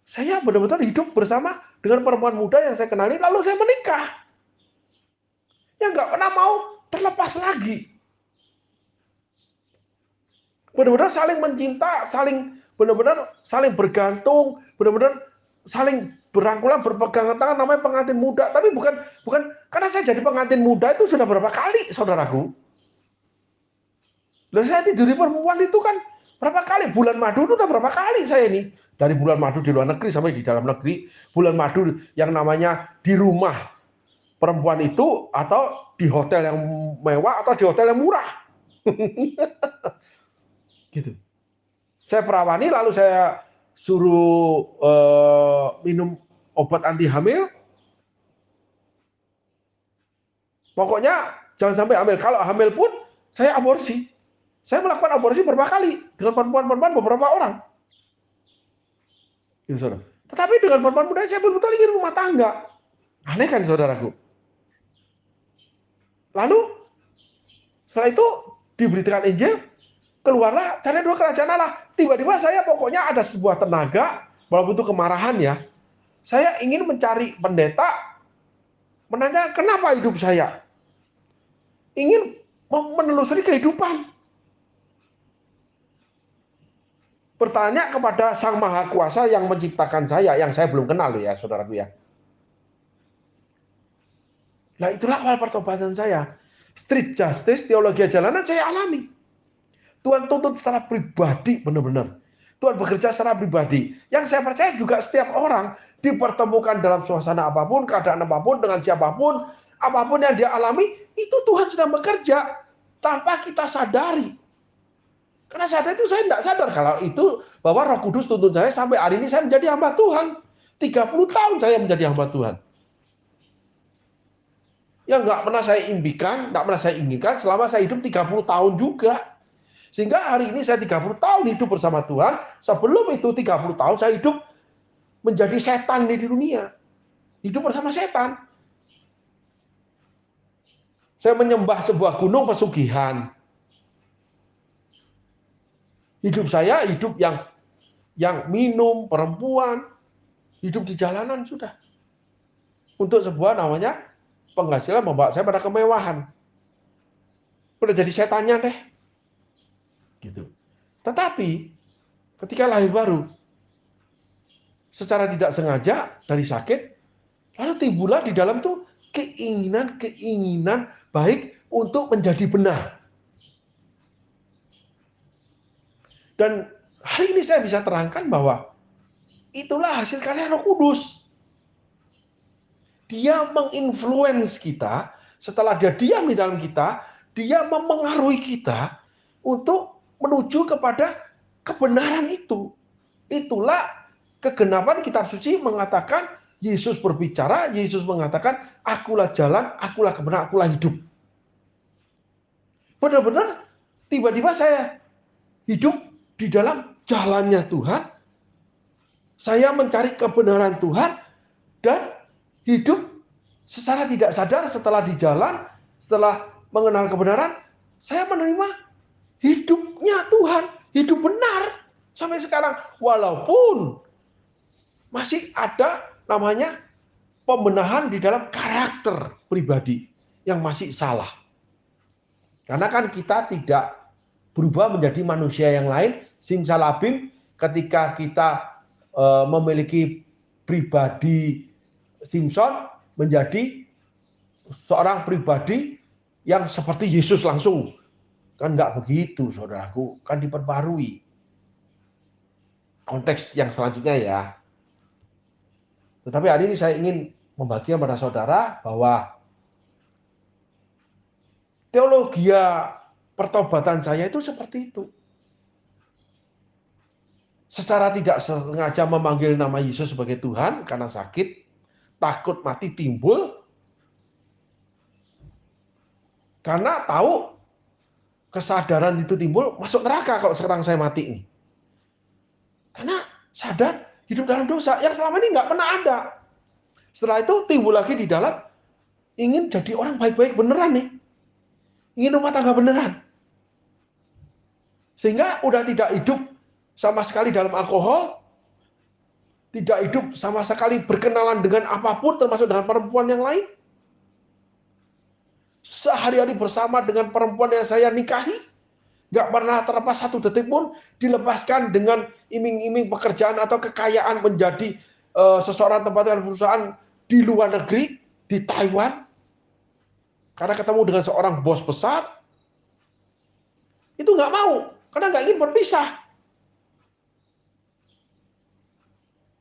S1: saya benar-benar hidup bersama dengan perempuan muda yang saya kenali, lalu saya menikah. Yang nggak pernah mau terlepas lagi. Benar-benar saling mencinta, benar-benar saling bergantung, benar-benar saling berangkulan, berpegangan tangan, namanya pengantin muda. Tapi bukan karena saya jadi pengantin muda itu sudah berapa kali, saudaraku. Lah saya tidur di perempuan itu kan berapa kali, bulan madu itu udah berapa kali saya ini. Dari bulan madu di luar negeri sampai di dalam negeri, bulan madu yang namanya di rumah perempuan itu, atau di hotel yang mewah, atau di hotel yang murah. Gitu. Saya perawani, lalu saya suruh minum obat anti hamil. Pokoknya jangan sampai hamil. Kalau hamil pun saya aborsi. Saya melakukan aborsi berapa kali dengan perempuan-perempuan beberapa orang. Gitu, saudara. Tetapi dengan perempuan muda saya betul-betul ingin rumah tangga. Aneh kan, saudaraku? Lalu setelah itu diberitakan Injil, keluarlah cari dua kerajaan Allah. Tiba-tiba saya pokoknya ada sebuah tenaga, walaupun itu kemarahan ya. Saya ingin mencari pendeta menanya kenapa hidup saya. Ingin menelusuri kehidupan. Bertanya kepada Sang Maha Kuasa yang menciptakan saya, yang saya belum kenal loh ya, saudaraku ya. Nah itulah awal pertobatan saya. Street justice, teologi jalanan saya alami. Tuhan tuntut secara pribadi, benar-benar. Tuhan bekerja secara pribadi. Yang saya percaya juga setiap orang dipertemukan dalam suasana apapun, keadaan apapun, dengan siapapun, apapun yang dia alami, itu Tuhan sedang bekerja tanpa kita sadari. Karena saat itu saya tidak sadar kalau itu bahwa Roh Kudus tuntun saya sampai hari ini saya menjadi hamba Tuhan. 30 tahun saya menjadi hamba Tuhan. Yang nggak pernah saya impikan, nggak pernah saya inginkan selama saya hidup 30 tahun juga. Sehingga hari ini saya 30 tahun hidup bersama Tuhan. Sebelum itu 30 tahun saya hidup menjadi setan di dunia. Hidup bersama setan. Saya menyembah sebuah gunung pesugihan. Hidup saya hidup yang minum, perempuan, hidup di jalanan sudah. Untuk sebuah namanya penghasilan membawa saya pada kemewahan. Udah jadi setannya deh. Gitu. Tetapi ketika lahir baru, secara tidak sengaja dari sakit, lalu timbullah di dalam tuh keinginan baik untuk menjadi benar. Dan hari ini saya bisa terangkan bahwa itulah hasil karya Roh Kudus. Dia menginfluence kita, setelah dia diam di dalam kita, dia memengaruhi kita untuk menuju kepada kebenaran itu. Itulah kegenapan kitab suci mengatakan, Yesus berbicara, Yesus mengatakan, akulah jalan, akulah kebenaran, akulah hidup. Benar-benar tiba-tiba saya hidup di dalam jalannya Tuhan, saya mencari kebenaran Tuhan, dan hidup secara tidak sadar setelah di jalan, setelah mengenal kebenaran, saya menerima hidupnya Tuhan, hidup benar sampai sekarang. Walaupun masih ada namanya pembenahan di dalam karakter pribadi yang masih salah. Karena kan kita tidak berubah menjadi manusia yang lain, simsalabim ketika kita memiliki pribadi Simpson menjadi seorang pribadi yang seperti Yesus langsung. Kan nggak begitu, saudaraku. Kan diperbarui. Konteks yang selanjutnya ya. Tetapi hari ini saya ingin membagikan pada saudara bahwa teologi pertobatan saya itu seperti itu. Secara tidak sengaja memanggil nama Yesus sebagai Tuhan karena sakit, takut mati timbul, karena tahu kesadaran itu timbul, masuk neraka kalau sekarang saya mati ini. Karena sadar hidup dalam dosa yang selama ini nggak pernah ada. Setelah itu timbul lagi di dalam ingin jadi orang baik-baik beneran nih. Ingin rumah tangga beneran. Sehingga udah tidak hidup sama sekali dalam alkohol, tidak hidup sama sekali berkenalan dengan apapun, termasuk dengan perempuan yang lain. Sehari-hari bersama dengan perempuan yang saya nikahi, nggak pernah terlepas satu detik pun dilepaskan dengan iming-iming pekerjaan atau kekayaan menjadi seseorang tempatkan perusahaan di luar negeri, di Taiwan, karena ketemu dengan seorang bos besar, itu nggak mau, karena nggak ingin berpisah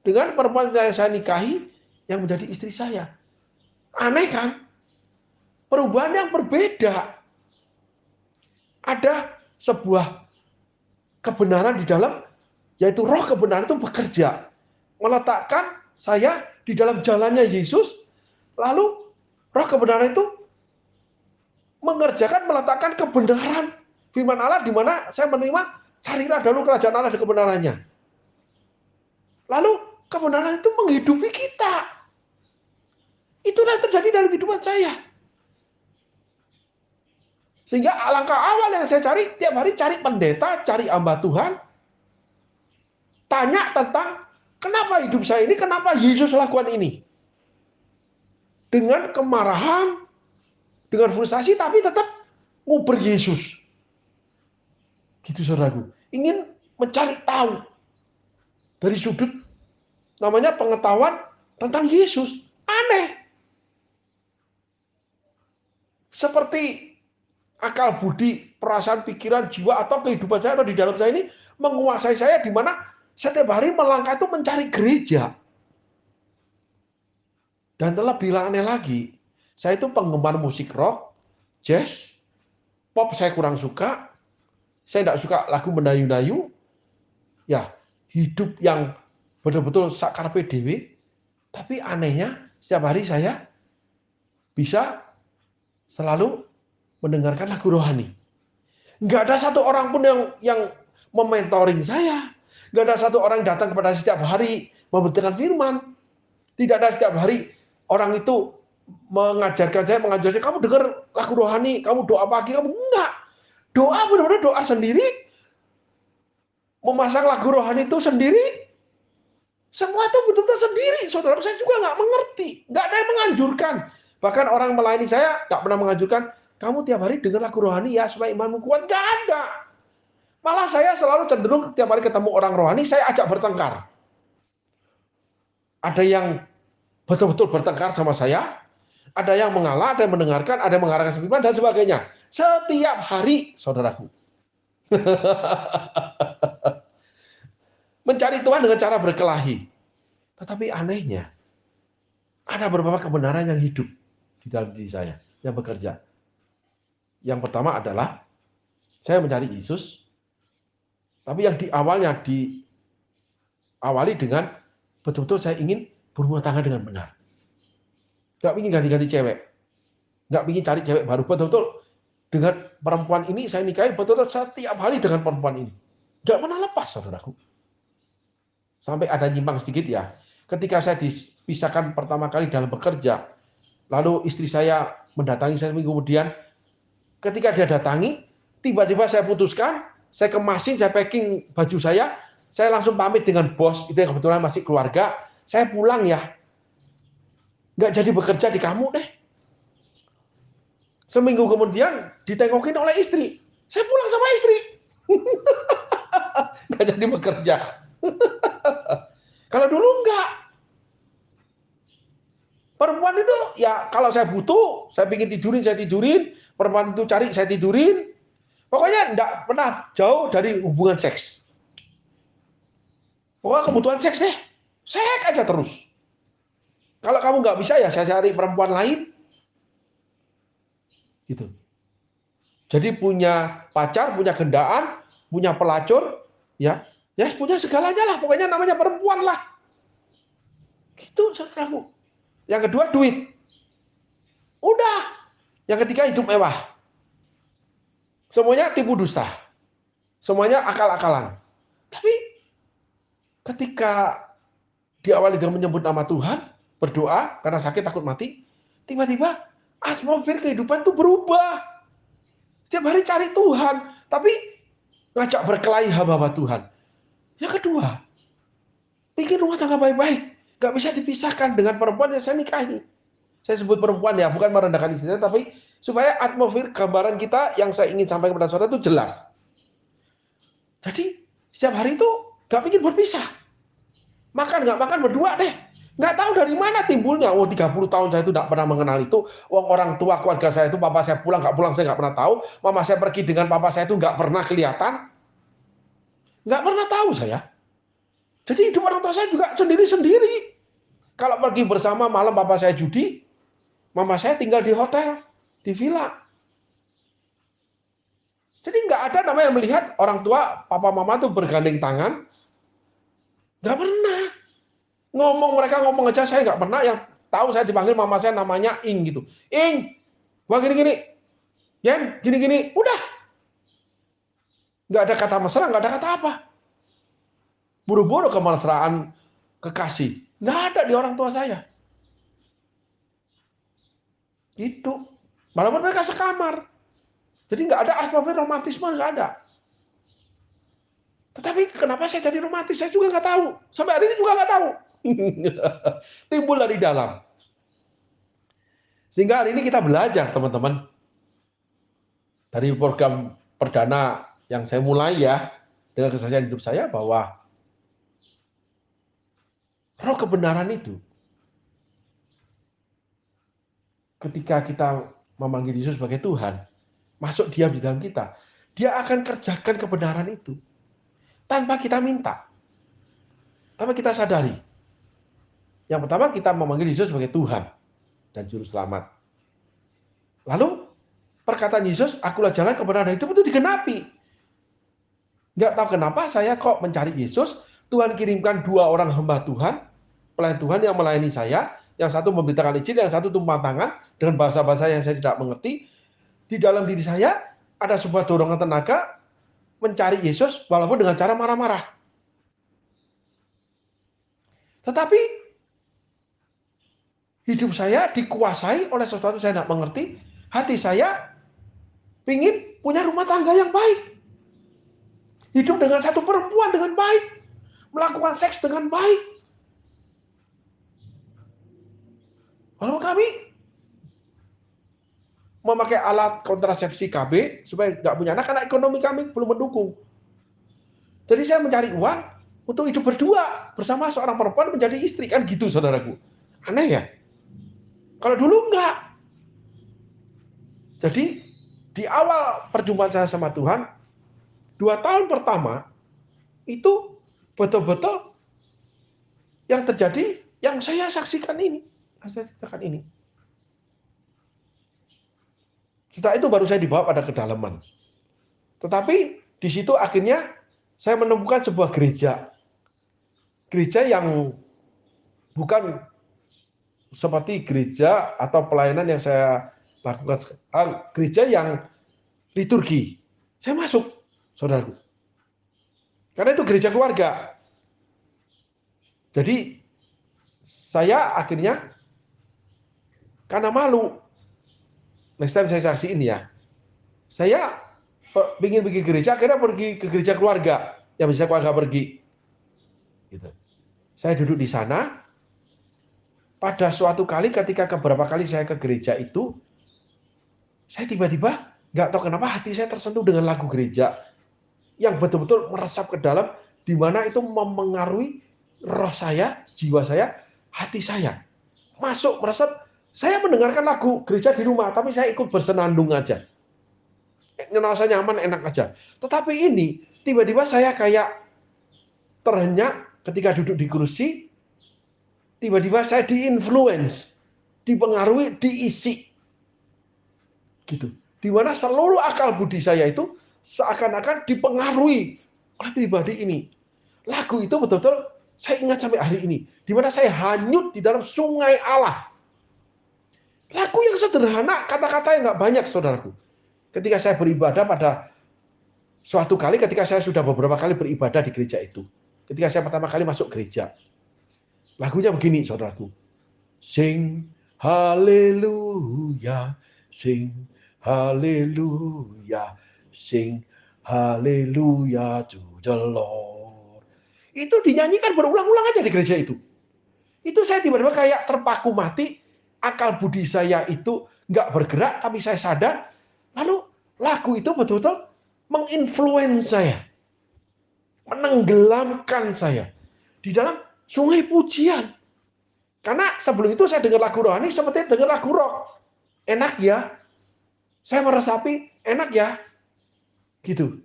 S1: dengan perempuan yang saya nikahi yang menjadi istri saya. Aneh kan? Perubahan yang berbeda. Ada sebuah kebenaran di dalam, yaitu roh kebenaran itu bekerja. Meletakkan saya di dalam jalannya Yesus, lalu roh kebenaran itu mengerjakan, meletakkan kebenaran firman Allah di mana saya menerima, carilah dahulu kerajaan Allah dan kebenarannya. Lalu kebenaran itu menghidupi kita. Itulah yang terjadi dalam kehidupan saya. Sehingga langkah awal yang saya cari, tiap hari cari pendeta, cari hamba Tuhan, tanya tentang kenapa hidup saya ini, kenapa Yesus lakukan ini. dengan kemarahan, dengan frustasi, tapi tetap nguber Yesus. Gitu saudaraku. Ingin mencari tahu dari sudut namanya pengetahuan tentang Yesus. Aneh. Seperti akal budi, perasaan, pikiran, jiwa, atau kehidupan saya atau di dalam saya ini menguasai saya, di mana setiap hari melangkah itu mencari gereja. Dan lebih aneh lagi, saya itu penggemar musik rock, jazz, pop saya kurang suka, saya tidak suka lagu mendayu-dayu, ya hidup yang betul-betul sak karepe dhewe, tapi anehnya setiap hari saya bisa selalu mendengarkan lagu rohani. Nggak ada satu orang pun yang mementoring saya. Nggak ada satu orang yang datang kepada saya setiap hari memberikan firman. Tidak ada setiap hari orang itu mengajarkan saya, kamu dengar lagu rohani, kamu doa pagi, kamu enggak. Doa benar-benar doa sendiri. Memasang lagu rohani itu sendiri. Semua itu betul-betul sendiri. Saudara, saya juga nggak mengerti. Nggak ada yang menganjurkan. Bahkan orang melayani saya nggak pernah menganjurkan, kamu tiap hari dengar lagu rohani ya supaya imanmu kuat. Nggak ada. Malah saya selalu cenderung tiap hari ketemu orang rohani, saya ajak bertengkar. Ada yang betul-betul bertengkar sama saya, ada yang mengalah, ada yang mendengarkan, ada yang mengarahkan firman, dan sebagainya. Setiap hari, saudaraku. Mencari Tuhan dengan cara berkelahi. Tetapi anehnya, ada beberapa kebenaran yang hidup di dalam diri saya, yang bekerja. Yang pertama adalah, saya mencari Yesus, tapi yang diawali dengan, betul-betul saya ingin berumah tangga dengan benar. Nggak ingin ganti-ganti cewek. Nggak ingin cari cewek baru. Betul-betul dengan perempuan ini saya nikahi, betul-betul setiap hari dengan perempuan ini. Nggak pernah lepas, saudaraku. Sampai ada nyimpang sedikit ya. Ketika saya dipisahkan pertama kali dalam bekerja, lalu istri saya mendatangi saya seminggu kemudian, ketika dia datangi, tiba-tiba saya putuskan, saya kemasin, saya packing baju saya langsung pamit dengan bos, itu yang kebetulan masih keluarga, saya pulang ya. Nggak jadi bekerja di kamu deh. Seminggu kemudian ditengokin oleh istri. Saya pulang sama istri. Nggak jadi bekerja. Kalau dulu enggak. Perempuan itu ya kalau saya butuh, saya ingin tidurin, saya tidurin. Perempuan itu cari, saya tidurin. Pokoknya enggak pernah jauh dari hubungan seks. Pokoknya kebutuhan seks deh. Seks aja terus. Kalau kamu nggak bisa ya saya cari perempuan lain. Gitu. Jadi punya pacar, punya gendaan, punya pelacur, ya punya segalanya lah. Pokoknya namanya perempuan lah. Gitu saudaraku. Yang kedua duit. Udah. Yang ketiga hidup mewah. Semuanya tipu dusta. Semuanya akal-akalan. Tapi ketika diawali dengan menyebut nama Tuhan, berdoa karena sakit takut mati, tiba-tiba atmosfer kehidupan itu berubah. Setiap hari cari Tuhan, tapi ngajak berkelahi hamba-hamba Tuhan. Yang kedua, bikin rumah tangga baik-baik. Gak bisa dipisahkan dengan perempuan yang saya nikahi. Saya sebut perempuan ya, bukan merendahkan istrinya, tapi supaya atmosfer gambaran kita yang saya ingin sampaikan kepada saudara itu jelas. Jadi, setiap hari itu gak ingin berpisah. Makan gak makan berdua deh. Nggak tahu dari mana timbulnya. 30 tahun saya itu nggak pernah mengenal itu. Orang tua keluarga saya itu, papa saya pulang, nggak pulang, saya nggak pernah tahu. Mama saya pergi dengan papa saya itu nggak pernah kelihatan. Nggak pernah tahu saya. Jadi hidup orang tua saya juga sendiri-sendiri. Kalau pergi bersama malam papa saya judi, mama saya tinggal di hotel, di villa. Jadi nggak ada namanya melihat orang tua, papa mama tuh bergandeng tangan. Nggak pernah. Mereka ngomong aja, saya nggak pernah. Yang tahu saya dipanggil mama saya namanya Ing gitu. Ing, wah gini-gini. Yen, gini-gini. Udah. Nggak ada kata mesra, nggak ada kata apa. Buru-buru kemesraan kekasih. Nggak ada di orang tua saya. Gitu. Walaupun mereka sekamar. Jadi nggak ada atmosfer romantisme, nggak ada. Tetapi kenapa saya jadi romantis, saya juga nggak tahu. Sampai hari ini juga nggak tahu. Timbul dari dalam. Sehingga hari ini kita belajar, teman-teman, dari program perdana yang saya mulai ya, dengan kesaksian hidup saya, bahwa roh kebenaran itu, ketika kita memanggil Yesus sebagai Tuhan, masuk diam di dalam kita, dia akan kerjakan kebenaran itu tanpa kita minta, tanpa kita sadari. Yang pertama, kita memanggil Yesus sebagai Tuhan dan Juru Selamat. Lalu, perkataan Yesus, akulah jalan kebenaran hidup, itu digenapi. Nggak tahu kenapa saya kok mencari Yesus, Tuhan kirimkan 2 orang hamba Tuhan, pelayan Tuhan yang melayani saya, yang satu memberitakan Injil, yang satu tumpang tangan, dengan bahasa-bahasa yang saya tidak mengerti. Di dalam diri saya, ada sebuah dorongan tenaga, mencari Yesus, walaupun dengan cara marah-marah. Tetapi, hidup saya dikuasai oleh sesuatu saya tidak mengerti, hati saya ingin punya rumah tangga yang baik. Hidup dengan satu perempuan dengan baik. Melakukan seks dengan baik. Lalu kami memakai alat kontrasepsi KB supaya nggak punya anak, karena ekonomi kami belum mendukung. Jadi saya mencari uang untuk hidup berdua bersama seorang perempuan menjadi istri. Kan gitu, saudaraku. Aneh ya? Kalau dulu enggak. Jadi di awal perjumpaan saya sama Tuhan, 2 tahun pertama, itu betul-betul yang terjadi, yang saya saksikan ini. Setelah itu baru saya dibawa pada kedalaman. Tetapi di situ akhirnya saya menemukan sebuah gereja. Gereja yang bukan seperti gereja atau pelayanan yang saya lakukan sekarang, gereja yang liturgi. Saya masuk, saudaraku. Karena itu gereja keluarga. Jadi saya akhirnya karena malu, next time saya saksiin ya, saya ingin pergi ke gereja, akhirnya pergi ke gereja keluarga, yang bisa keluarga pergi. Gitu. Saya duduk di sana. Pada suatu kali, ketika beberapa kali saya ke gereja itu, saya tiba-tiba nggak tahu kenapa hati saya tersentuh dengan lagu gereja yang betul-betul meresap ke dalam, di mana itu memengaruhi roh saya, jiwa saya, hati saya. Masuk, meresap. Saya mendengarkan lagu gereja di rumah, tapi saya ikut bersenandung aja. Ngerasa nyaman, enak aja. Tetapi ini, tiba-tiba saya kayak terhenyak ketika duduk di kursi, tiba-tiba saya diinfluence, dipengaruhi, diisi. Gitu. Di mana seluruh akal budi saya itu seakan-akan dipengaruhi oleh pribadi ini. Lagu itu betul-betul saya ingat sampai hari ini. Di mana saya hanyut di dalam sungai Allah. Lagu yang sederhana, kata-kata yang nggak banyak, saudaraku. Ketika saya beribadah pada suatu kali, ketika saya sudah beberapa kali beribadah di gereja itu. Ketika saya pertama kali masuk gereja. Lagunya begini, saudaraku. Sing haleluya, sing haleluya, sing haleluya to the Lord. Itu dinyanyikan berulang-ulang aja di gereja itu. Itu saya tiba-tiba kayak terpaku mati, akal budi saya itu nggak bergerak, tapi saya sadar, lalu lagu itu betul-betul menginfluence saya, menenggelamkan saya di dalam sungai pujian. Karena sebelum itu saya dengar lagu rohani seperti dengar lagu rock. Enak ya. Saya meresapi, enak ya. Gitu.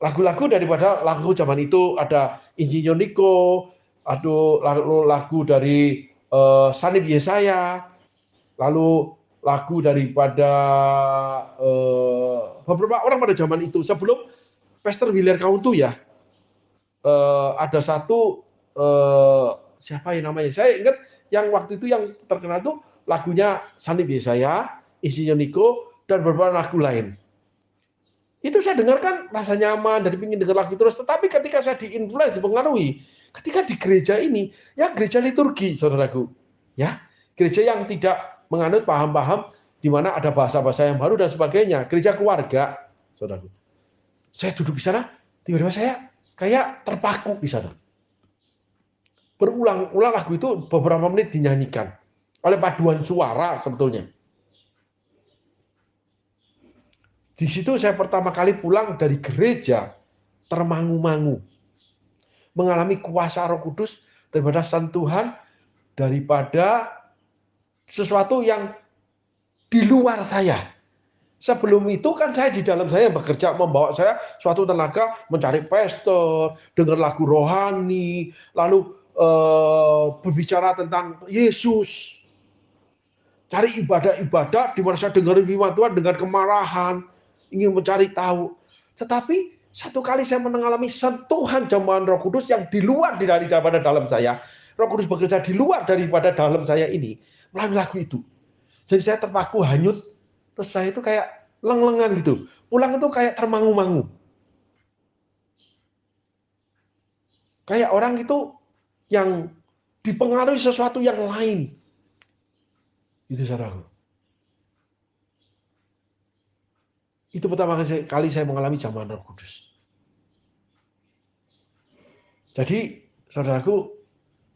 S1: Lagu-lagu daripada lagu zaman itu ada Insinyur Niko, ada lagu dari Sanib Yesaya, lalu lagu daripada beberapa orang pada zaman itu. Sebelum Pastor William Kauntu ya, ada satu siapa yang namanya? Saya ingat yang waktu itu yang terkenal tuh lagunya Sanib Yesaya, Insinyur Niko, dan beberapa lagu lain. Itu saya dengarkan rasa nyaman, dari pingin dengar lagu terus. Tetapi ketika saya diinfluence, dipengaruhi, ketika di gereja ini, ya gereja liturgi, saudaraku, ya gereja yang tidak menganut paham-paham di mana ada bahasa-bahasa yang baru dan sebagainya, gereja keluarga, saudaraku. Saya duduk di sana, tiba-tiba saya kayak terpaku di sana. Berulang-ulang lagu itu beberapa menit dinyanyikan oleh paduan suara sebetulnya. Di situ saya pertama kali pulang dari gereja termangu-mangu, mengalami kuasa Roh Kudus daripada sentuhan, daripada sesuatu yang di luar saya. Sebelum itu kan saya di dalam saya bekerja, membawa saya suatu tenaga mencari pastor, dengar lagu rohani, lalu berbicara tentang Yesus, cari ibadah-ibadah di mana saya dengar firman Tuhan dengan kemarahan, ingin mencari tahu. Tetapi satu kali saya mengalami sentuhan jamahan Roh Kudus yang di luar daripada dalam saya. Roh Kudus bekerja di luar daripada dalam saya ini melalui lagu itu. Jadi saya terpaku hanyut, terus saya itu kayak leng-lengan gitu. Pulang itu kayak termangu-mangu. Kayak orang itu yang dipengaruhi sesuatu yang lain. Itu saudaraku. Itu pertama kali saya mengalami jamahan Roh Kudus. Jadi, saudaraku,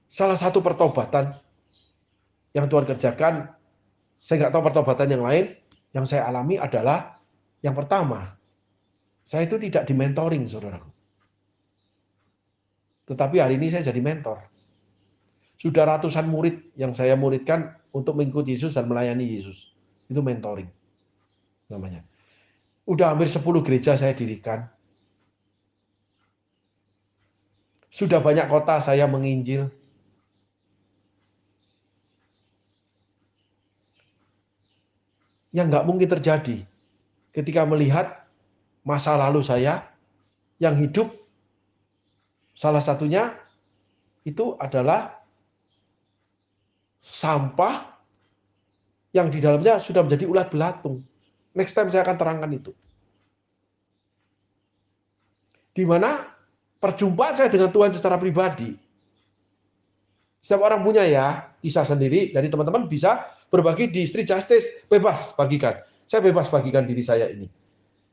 S1: salah satu pertobatan yang Tuhan kerjakan, saya nggak tahu pertobatan yang lain, yang saya alami adalah, yang pertama, saya itu tidak di-mentoring, saudaraku. Tetapi hari ini saya jadi mentor. Sudah ratusan murid yang saya muridkan untuk mengikuti Yesus dan melayani Yesus. Itu mentoring namanya. Udah hampir 10 gereja saya dirikan. Sudah banyak kota saya menginjil. Yang nggak mungkin terjadi ketika melihat masa lalu saya yang hidup, salah satunya itu adalah sampah yang di dalamnya sudah menjadi ulat belatung. Next time saya akan terangkan itu. Di mana perjumpaan saya dengan Tuhan secara pribadi. Setiap orang punya ya kisah sendiri, jadi teman-teman bisa berbagi di Street Justice, bebas bagikan. Saya bebas bagikan diri saya ini.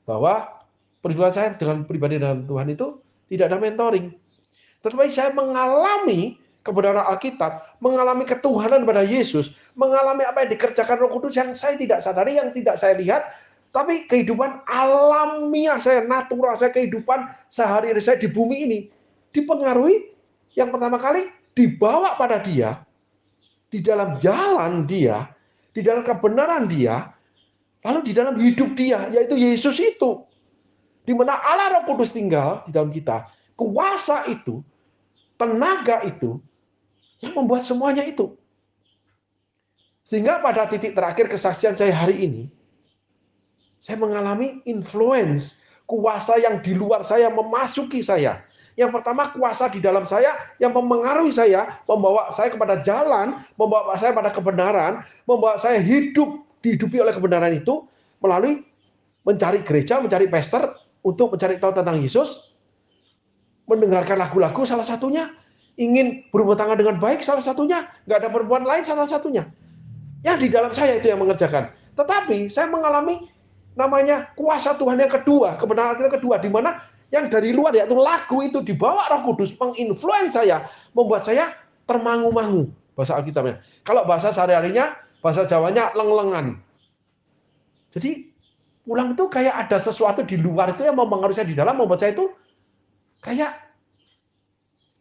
S1: Bahwa perjumpaan saya dengan pribadi dengan Tuhan itu tidak ada mentoring. Tetapi saya mengalami kebenaran Alkitab, mengalami ketuhanan pada Yesus, mengalami apa yang dikerjakan Roh Kudus yang saya tidak sadari, yang tidak saya lihat, tapi kehidupan alamiah saya, natural saya, kehidupan sehari-hari saya di bumi ini dipengaruhi yang pertama kali dibawa pada dia, di dalam jalan dia, di dalam kebenaran dia, lalu di dalam hidup dia, yaitu Yesus itu. Di mana Allah Roh Kudus tinggal di dalam kita, kuasa itu, tenaga itu, yang membuat semuanya itu. Sehingga pada titik terakhir kesaksian saya hari ini, saya mengalami influence, kuasa yang di luar saya memasuki saya. Yang pertama, kuasa di dalam saya yang memengaruhi saya, membawa saya kepada jalan, membawa saya pada kebenaran, membawa saya hidup, dihidupi oleh kebenaran itu, melalui mencari gereja, mencari pastor, untuk mencari tahu tentang Yesus, mendengarkan lagu-lagu salah satunya, ingin berhubungan tangan dengan baik salah satunya, nggak ada perempuan lain salah satunya. Yang di dalam saya itu yang mengerjakan. Tetapi saya mengalami namanya kuasa Tuhan yang kedua, kebenaran kita kedua, di mana yang dari luar yaitu lagu itu dibawa Roh Kudus menginfluence saya, membuat saya termangu-mangu bahasa Alkitabnya. Kalau bahasa sehari-harinya, bahasa Jawanya leng-lengan. Jadi pulang itu kayak ada sesuatu di luar itu yang mempengaruhi saya di dalam, membuat saya itu kayak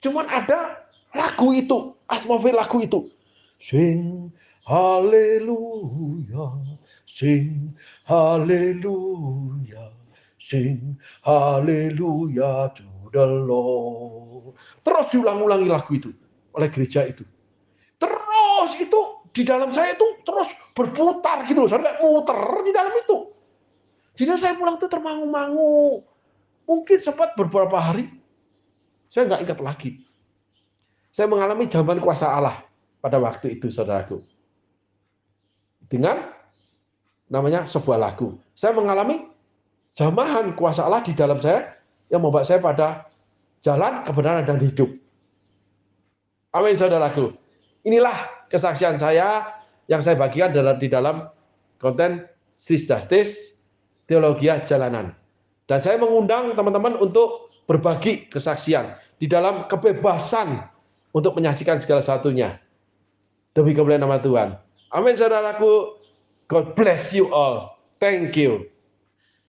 S1: cuman ada lagu itu, atmosfer lagu itu. Sing haleluya, sing haleluya, sing haleluya to the Lord. Terus diulang-ulangi lagu itu oleh gereja itu. Terus itu di dalam saya itu terus berputar gitu, sampai muter di dalam itu. Jadi saya pulang itu termangu-mangu. Mungkin sempat beberapa hari saya nggak ingat lagi. Saya mengalami zaman kuasa Allah pada waktu itu, saudaraku. Dengan namanya sebuah lagu. Saya mengalami jamahan kuasa Allah di dalam saya yang membawa saya pada jalan kebenaran dan hidup. Amin, saudaraku. Inilah kesaksian saya yang saya bagikan di dalam konten Street Justice, Teologia Jalanan. Dan saya mengundang teman-teman untuk berbagi kesaksian di dalam kebebasan untuk menyaksikan segala satunya. Demi kemuliaan nama Tuhan. Amin, saudaraku. God bless you all. Thank you.